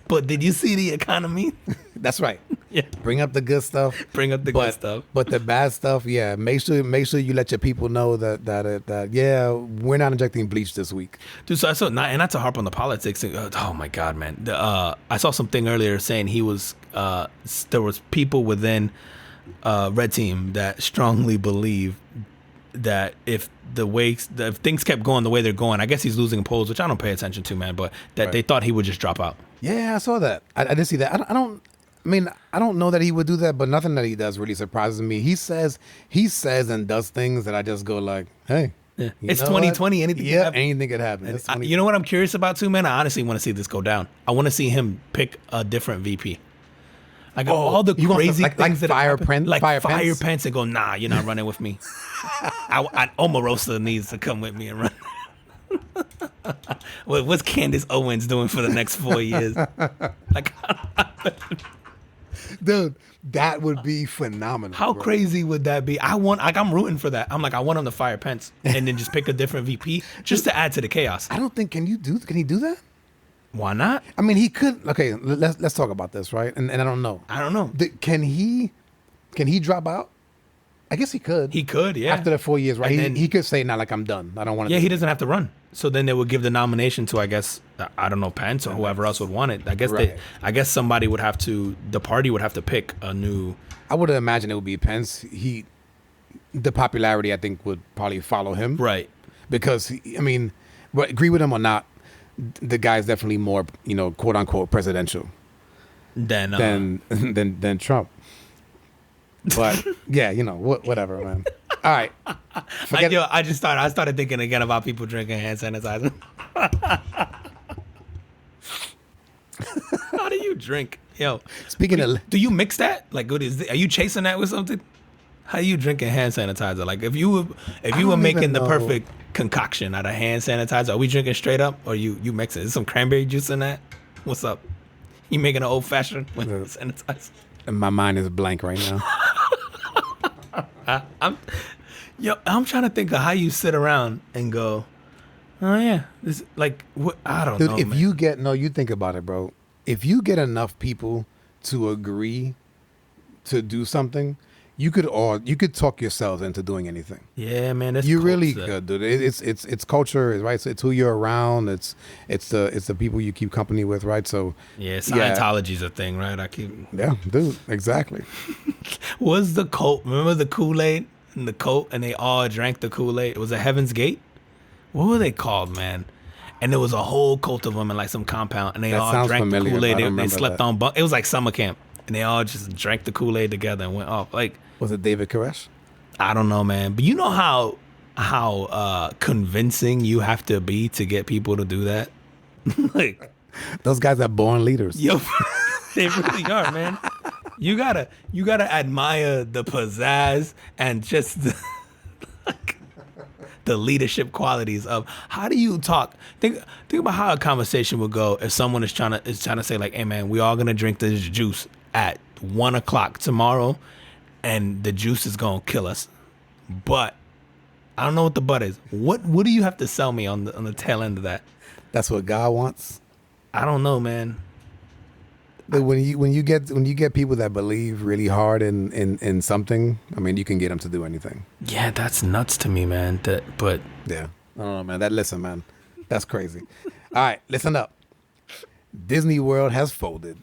But did you see the economy? That's right. Yeah. Bring up the good stuff. Good stuff. But the bad stuff, yeah. Make sure you let your people know that yeah, we're not injecting bleach this week. Dude, so I saw, not to harp on the politics. Oh my God, man. I saw something earlier saying there was people within Red Team that strongly believe that if things kept going the way they're going, I guess he's losing polls, which I don't pay attention to, man, but that they thought he would just drop out. Yeah, I saw that. I did see that. I mean, I don't know that he would do that, but nothing that he does really surprises me. He says and does things that I just go like, hey, Yeah. you It's know 2020. what? Anything can Yeah, happen. anything could happen. It's You know what I'm curious about too, man? I honestly want to see this go down. I want to see him pick a different VP. Like all the you want crazy like things that Fire have happened, Prince- like Fire Fire Pence? Pence, and go, nah, you're not running with me. Omarosa needs to come with me and run. What's Candace Owens doing for the next 4 years? Like, dude, that would be phenomenal. how bro. crazy would that be? I'm rooting for that. I'm like, I want him to fire Pence and then just pick a different VP just to add to the chaos. I don't think can he do that? Why not? I mean, he could. Okay, let's talk about this, right? And I don't know. I don't know. Can he drop out? I guess he could. He could, yeah. After the 4 years, right? And He, then- he could say, "Nah, like I'm done. I don't want to." Yeah, he doesn't have to run. So then they would give the nomination to, I guess, I don't know, Pence or whoever else would want it. I guess Right. I guess somebody would have to, the party would have to pick a new. I would imagine it would be Pence. The popularity, I think, would probably follow him, Right. because I mean, agree with him or not, the guy's definitely more, quote unquote, presidential Then, than Trump. But yeah, whatever, man. All right, I started thinking again about people drinking hand sanitizer. How do you drink? Yo, speaking of, do you mix that? Like, are you chasing that with something? How you drinking hand sanitizer? Like, if you were don't making even the know. perfect concoction out of hand sanitizer, are we drinking straight up or you mix it? Is some cranberry juice in that? What's up? You making an old fashioned with sanitizer? my mind is blank right now. I'm trying to think of how you sit around and go, oh yeah, this like what I don't Dude, know. if Man. you think about it, bro. If you get enough people to agree to do something, you could talk yourselves into doing anything. Yeah, man, that's You cool really stuff. could, dude. It's culture, right? So it's who you're around. It's the people you keep company with, right? So Yeah, Scientology's a thing, right? I keep. yeah, dude, exactly. Was the cult? Remember the Kool-Aid and the cult, and they all drank the Kool-Aid. It was a Heaven's Gate. What were they called, man? And there was a whole cult of them in like some compound, and they That all sounds drank familiar, the but I Kool-Aid. don't They remember slept that. on bunk. It was like summer camp, and they all just drank the Kool-Aid together and went off. Like, Was it David Koresh? I don't know, man. But you know how convincing you have to be to get people to do that. Like, Those guys are born leaders. yo, they really are, man. You gotta admire the pizzazz and just the leadership qualities of how do you talk. Think about how a conversation would go if someone is trying to say like, hey man, we all gonna drink this juice at 1:00 tomorrow, and the juice is gonna kill us. But I don't know what the but is. What do you have to sell me on the tail end of that? That's what God wants. I don't know, man. But when you get people that believe really hard in something, I mean, you can get them to do anything. Yeah, that's nuts to me, man. But Yeah. I don't know, man. Listen, man. That's crazy. All right, listen up. Disney World has folded.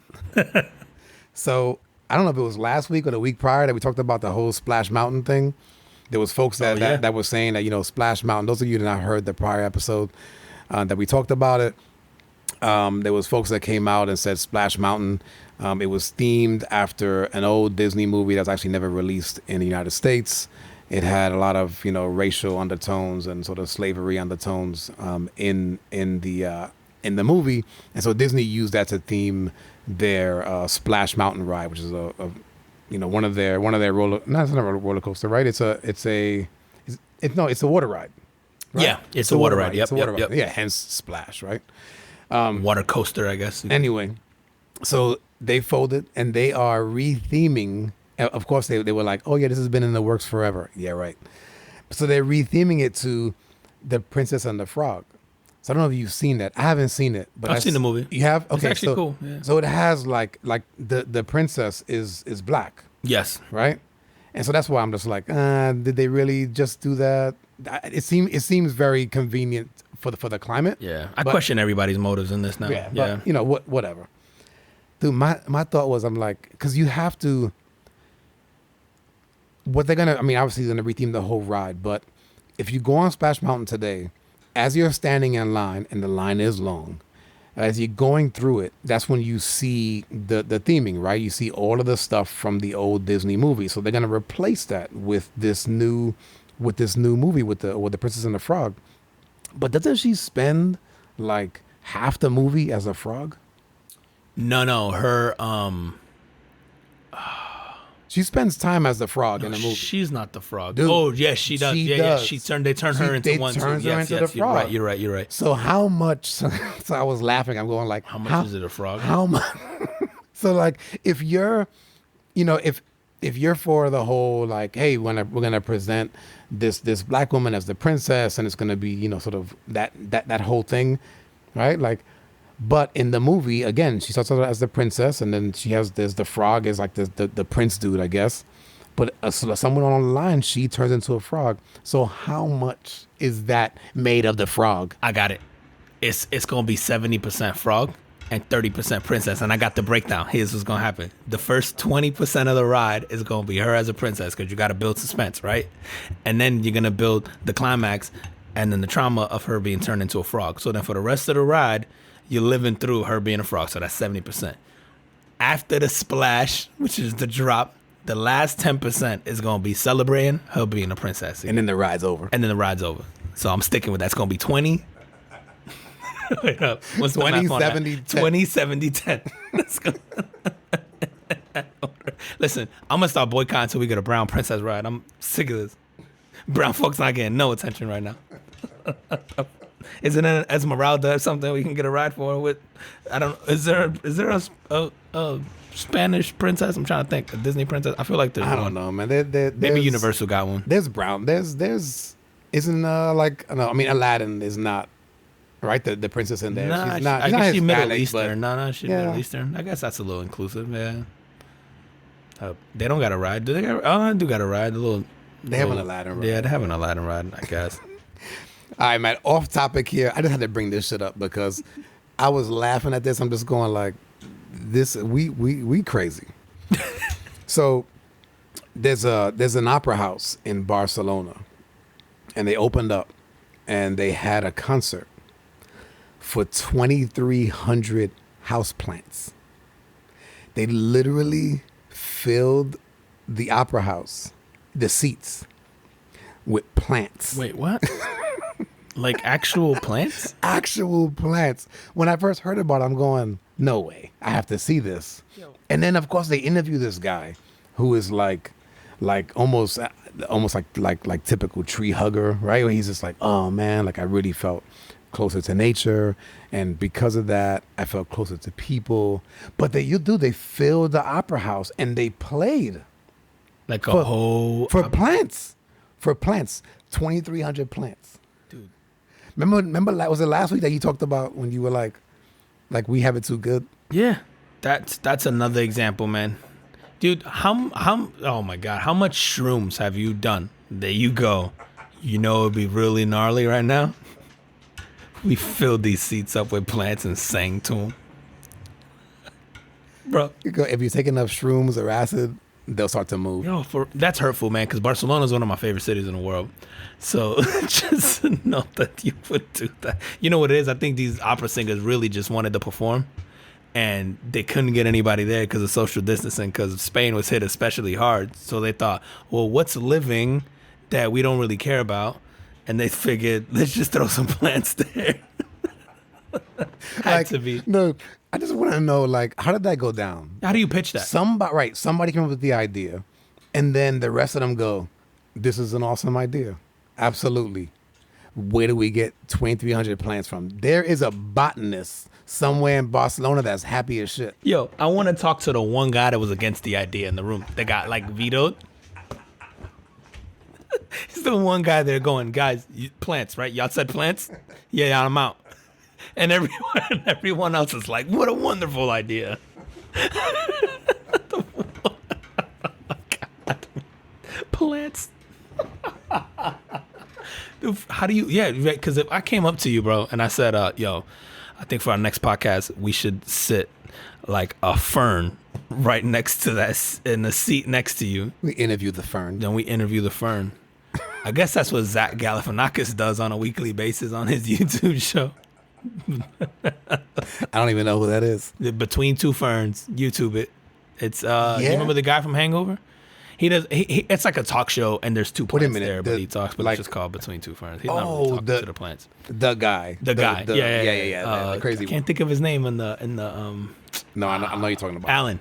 So I don't know if it was last week or the week prior that we talked about the whole Splash Mountain thing. There was folks that were saying that, Splash Mountain, those of you that not heard the prior episode that we talked about it, there was folks that came out and said Splash Mountain, it was themed after an old Disney movie that's actually never released in the United States. It had a lot of, racial undertones and sort of slavery undertones in the movie. And so Disney used that to theme their Splash Mountain ride, which is one of their roller, no, it's not a roller coaster, right? It's a water ride. Right? yeah, it's a water ride. Yep, It's a water yep. ride. Yeah, hence Splash, right? Water coaster, I guess. Anyway, so they folded and they are retheming. Of course, they were like, oh yeah, this has been in the works forever. Yeah, right. So they're retheming it to The Princess and the Frog. So I don't know if you've seen that. I haven't seen it, but I've seen the movie. You have? Okay, It's actually cool. Yeah. So it has like the princess is black, Yes. right? And so that's why I'm just like, did they really just do that? It seems very convenient for the climate. Yeah. I But- question everybody's motives in this now. Yeah, Yeah. but whatever. Dude, my thought was, I'm like, because you have to. What they're gonna, I mean, obviously they're gonna retheme the whole ride, but if you go on Splash Mountain today, as you're standing in line and the line is long, as you're going through it, that's when you see the theming, right? You see all of the stuff from the old Disney movie. So they're gonna replace that with this new movie with the Princess and the Frog. But doesn't she spend like half the movie as a frog? No, her She spends time as the frog in the movie. she's not the frog. Dude, oh yes, she does. she Yeah, does. they turn her into one. Turns her Yes, into yes, the you're frog. right. You're right. So how much? So I was laughing. I'm going like, How much is it a frog? How much? So like, if you're, if you're for the whole like, hey, we're gonna present this black woman as the princess, and it's gonna be sort of that whole thing, right? Like, but in the movie, again, she starts out as the princess, and then there's the frog is like the prince dude, I guess. But somewhere along the line, she turns into a frog. So how much is that made of the frog? I got it. It's gonna be 70% frog and 30% princess, and I got the breakdown. Here's what's gonna happen: the first 20% of the ride is gonna be her as a princess, because you got to build suspense, right? And then you're gonna build the climax, and then the trauma of her being turned into a frog. So then for the rest of the ride, you're living through her being a frog. So that's 70%. After the splash, which is the drop, the last 10% is going to be celebrating her being a princess. And then the ride's over. So I'm sticking with that. It's going to be 20. Wait up. What's 20, 70, 10. 20, 70, 10. Let's go. Listen, I'm going to start boycotting until we get a brown princess ride. I'm sick of this. Brown folks not getting no attention right now. Isn't it Esmeralda or something we can get a ride for with? I don't. Is there a Spanish princess? I'm trying to think. A Disney princess? I feel like there's I one. don't know, man. Maybe Universal got one. There's brown. There's isn't like no. I mean, Aladdin is not right. The princess in there. Nah, she's not. I guess she's Middle Hispanic, Eastern. No, she's yeah. Middle Eastern. I guess that's a little inclusive. Yeah. They don't got a ride. Do they? I do got a ride. They have an Aladdin ride. Yeah, they have an Aladdin ride, I guess. All right, man. Off topic here. I just had to bring this shit up because I was laughing at this. I'm just going like, this. We crazy. So there's an opera house in Barcelona, and they opened up, and they had a concert for 2,300 houseplants. They literally filled the opera house, the seats, with plants. Wait, what? Like actual plants? Actual plants. When I first heard about it, I'm going, no way. I have to see this. And then of course they interview this guy who is like almost like typical tree hugger, right? Where he's just like, oh man, like I really felt closer to nature, and because of that, I felt closer to people. But they filled the opera house and they played Like for plants, 2,300 plants. Dude. Remember, was it last week that you talked about when you were like we have it too good? Yeah, that's another example, man. Dude, oh my God, how much shrooms have you done? There you go. You know it'd be really gnarly right now. We filled these seats up with plants and sang to them. Bro. If you take enough shrooms or acid, they'll start to move. Yo, that's hurtful, man, because Barcelona is one of my favorite cities in the world. So just know that you would do that. You know what it is? I think these opera singers really just wanted to perform, and they couldn't get anybody there because of social distancing, because Spain was hit especially hard. So they thought, well, what's living that we don't really care about? And they figured, let's just throw some plants there. Had to be. No, I just want to know, like, how did that go down? How do you pitch that? Somebody came up with the idea, and then the rest of them go, this is an awesome idea. Absolutely. Where do we get 2,300 plants from? There is a botanist somewhere in Barcelona that's happy as shit. Yo, I want to talk to the one guy that was against the idea in the room. That got, like, vetoed. He's the one guy there going, guys, plants, right? Y'all said plants? Yeah, I'm out. And everyone else is like, what a wonderful idea. God. Plants. Dude, how do you, yeah, because if I came up to you, bro, and I said, yo, I think for our next podcast, we should sit like a fern right next to that, in the seat next to you. We interview the fern. Then we interview the fern. I guess that's what Zach Galifianakis does on a weekly basis on his YouTube show. I don't even know who that is. Between Two Ferns. YouTube it. It's you remember the guy from Hangover? He does. He it's like a talk show, and there's two plants there, but he talks. But it's just called Between Two Ferns. He's not really talking to the plants. The guy. The guy. Yeah. The crazy. I can't think of his name in the. No, I know you're talking about Alan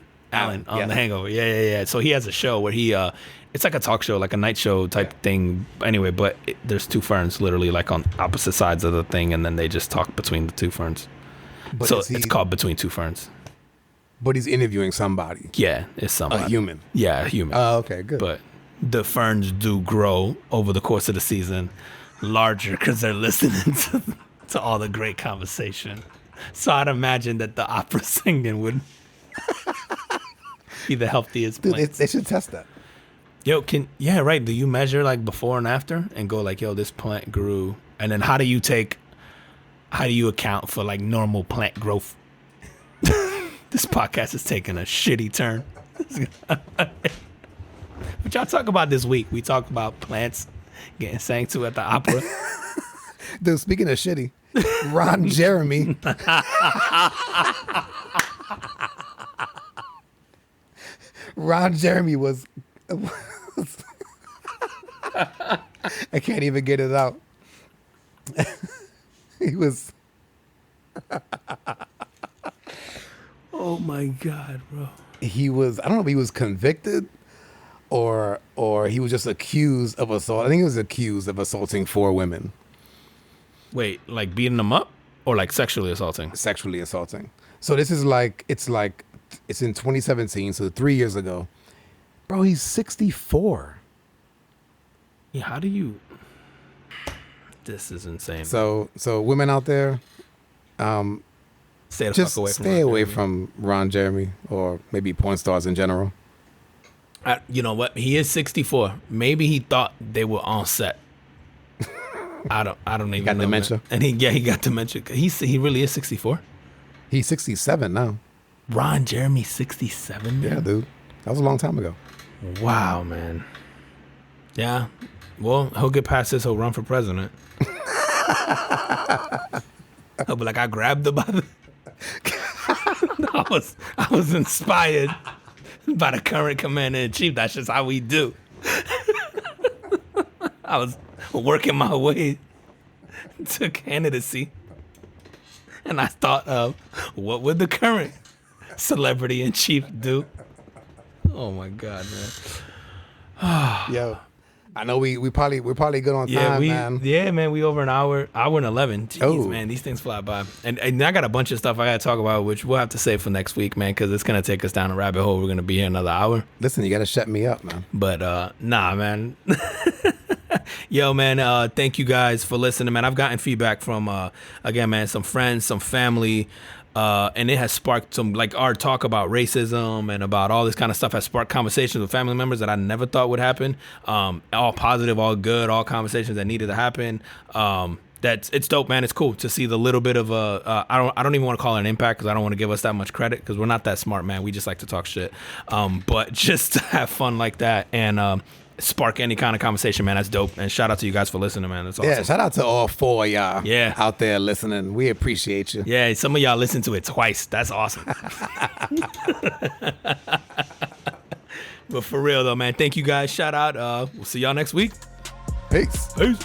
on the Hangover. Yeah. So he has a show where he it's like a talk show, like a night show type thing. Anyway, but there's two ferns literally like on opposite sides of the thing, and then they just talk between the two ferns. But so it's called Between Two Ferns. But he's interviewing somebody. Yeah, it's somebody. A human. Yeah, a human. Oh, okay, good. But the ferns do grow over the course of the season larger because they're listening to all the great conversation. So I'd imagine that the opera singing would be the healthiest plants. They should test that. Yo, right. Do you measure like before and after and go like, yo, this plant grew? And then how do you account for like normal plant growth? This podcast is taking a shitty turn. But y'all talk about this week. We talk about plants getting sang to at the opera. Dude, speaking of shitty, Ron Jeremy. Ron Jeremy was I can't even get it out. He was Oh my God, bro. He was, I don't know if he was convicted or he was just accused of assault. I think he was accused of assaulting 4 women. Wait, like beating them up or like sexually assaulting? Sexually assaulting. So this is like, it's in 2017, so 3 years ago. Bro, he's 64. Yeah, how do you... This is insane. So women out there, stay away from Ron Jeremy or maybe porn stars in general. You know what? He is 64. Maybe he thought they were on set. I don't even know. Got dementia. Man. And he got dementia. He really is 64. He's 67 now. Ron Jeremy 67. Man? Yeah, dude. That was a long time ago. Wow, man. Yeah. Well, he'll get past this. He'll run for president. I'll be like, I grabbed the by the... I was inspired by the current commander in chief. That's just how we do. I was working my way to candidacy, and I thought of what would the current celebrity in chief do? Oh my God, man. Yo. I know we're probably good on time, man. Yeah, man, we over an hour and 11. Jeez, man, these things fly by. And I got a bunch of stuff I got to talk about, which we'll have to save for next week, man, because it's going to take us down a rabbit hole. We're going to be here another hour. Listen, you got to shut me up, man. But, nah, man. Yo, man, thank you guys for listening, man. I've gotten feedback from, again, man, some friends, some family, and it has sparked some, like, our talk about racism and about all this kind of stuff has sparked conversations with family members that I never thought would happen. All positive, all good, all conversations that needed to happen. It's dope, man. It's cool to see the little bit of I don't even want to call it an impact because I don't want to give us that much credit because we're not that smart, man. We just like to talk shit. But just to have fun like that and spark any kind of conversation, man, that's dope. And shout out to you guys for listening, man. That's awesome. Yeah, shout out to all 4 of y'all out there listening. We appreciate you. Yeah, some of y'all listen to it twice. That's awesome. But for real though, man, thank you guys. Shout out. We'll see y'all next week. Peace. Peace.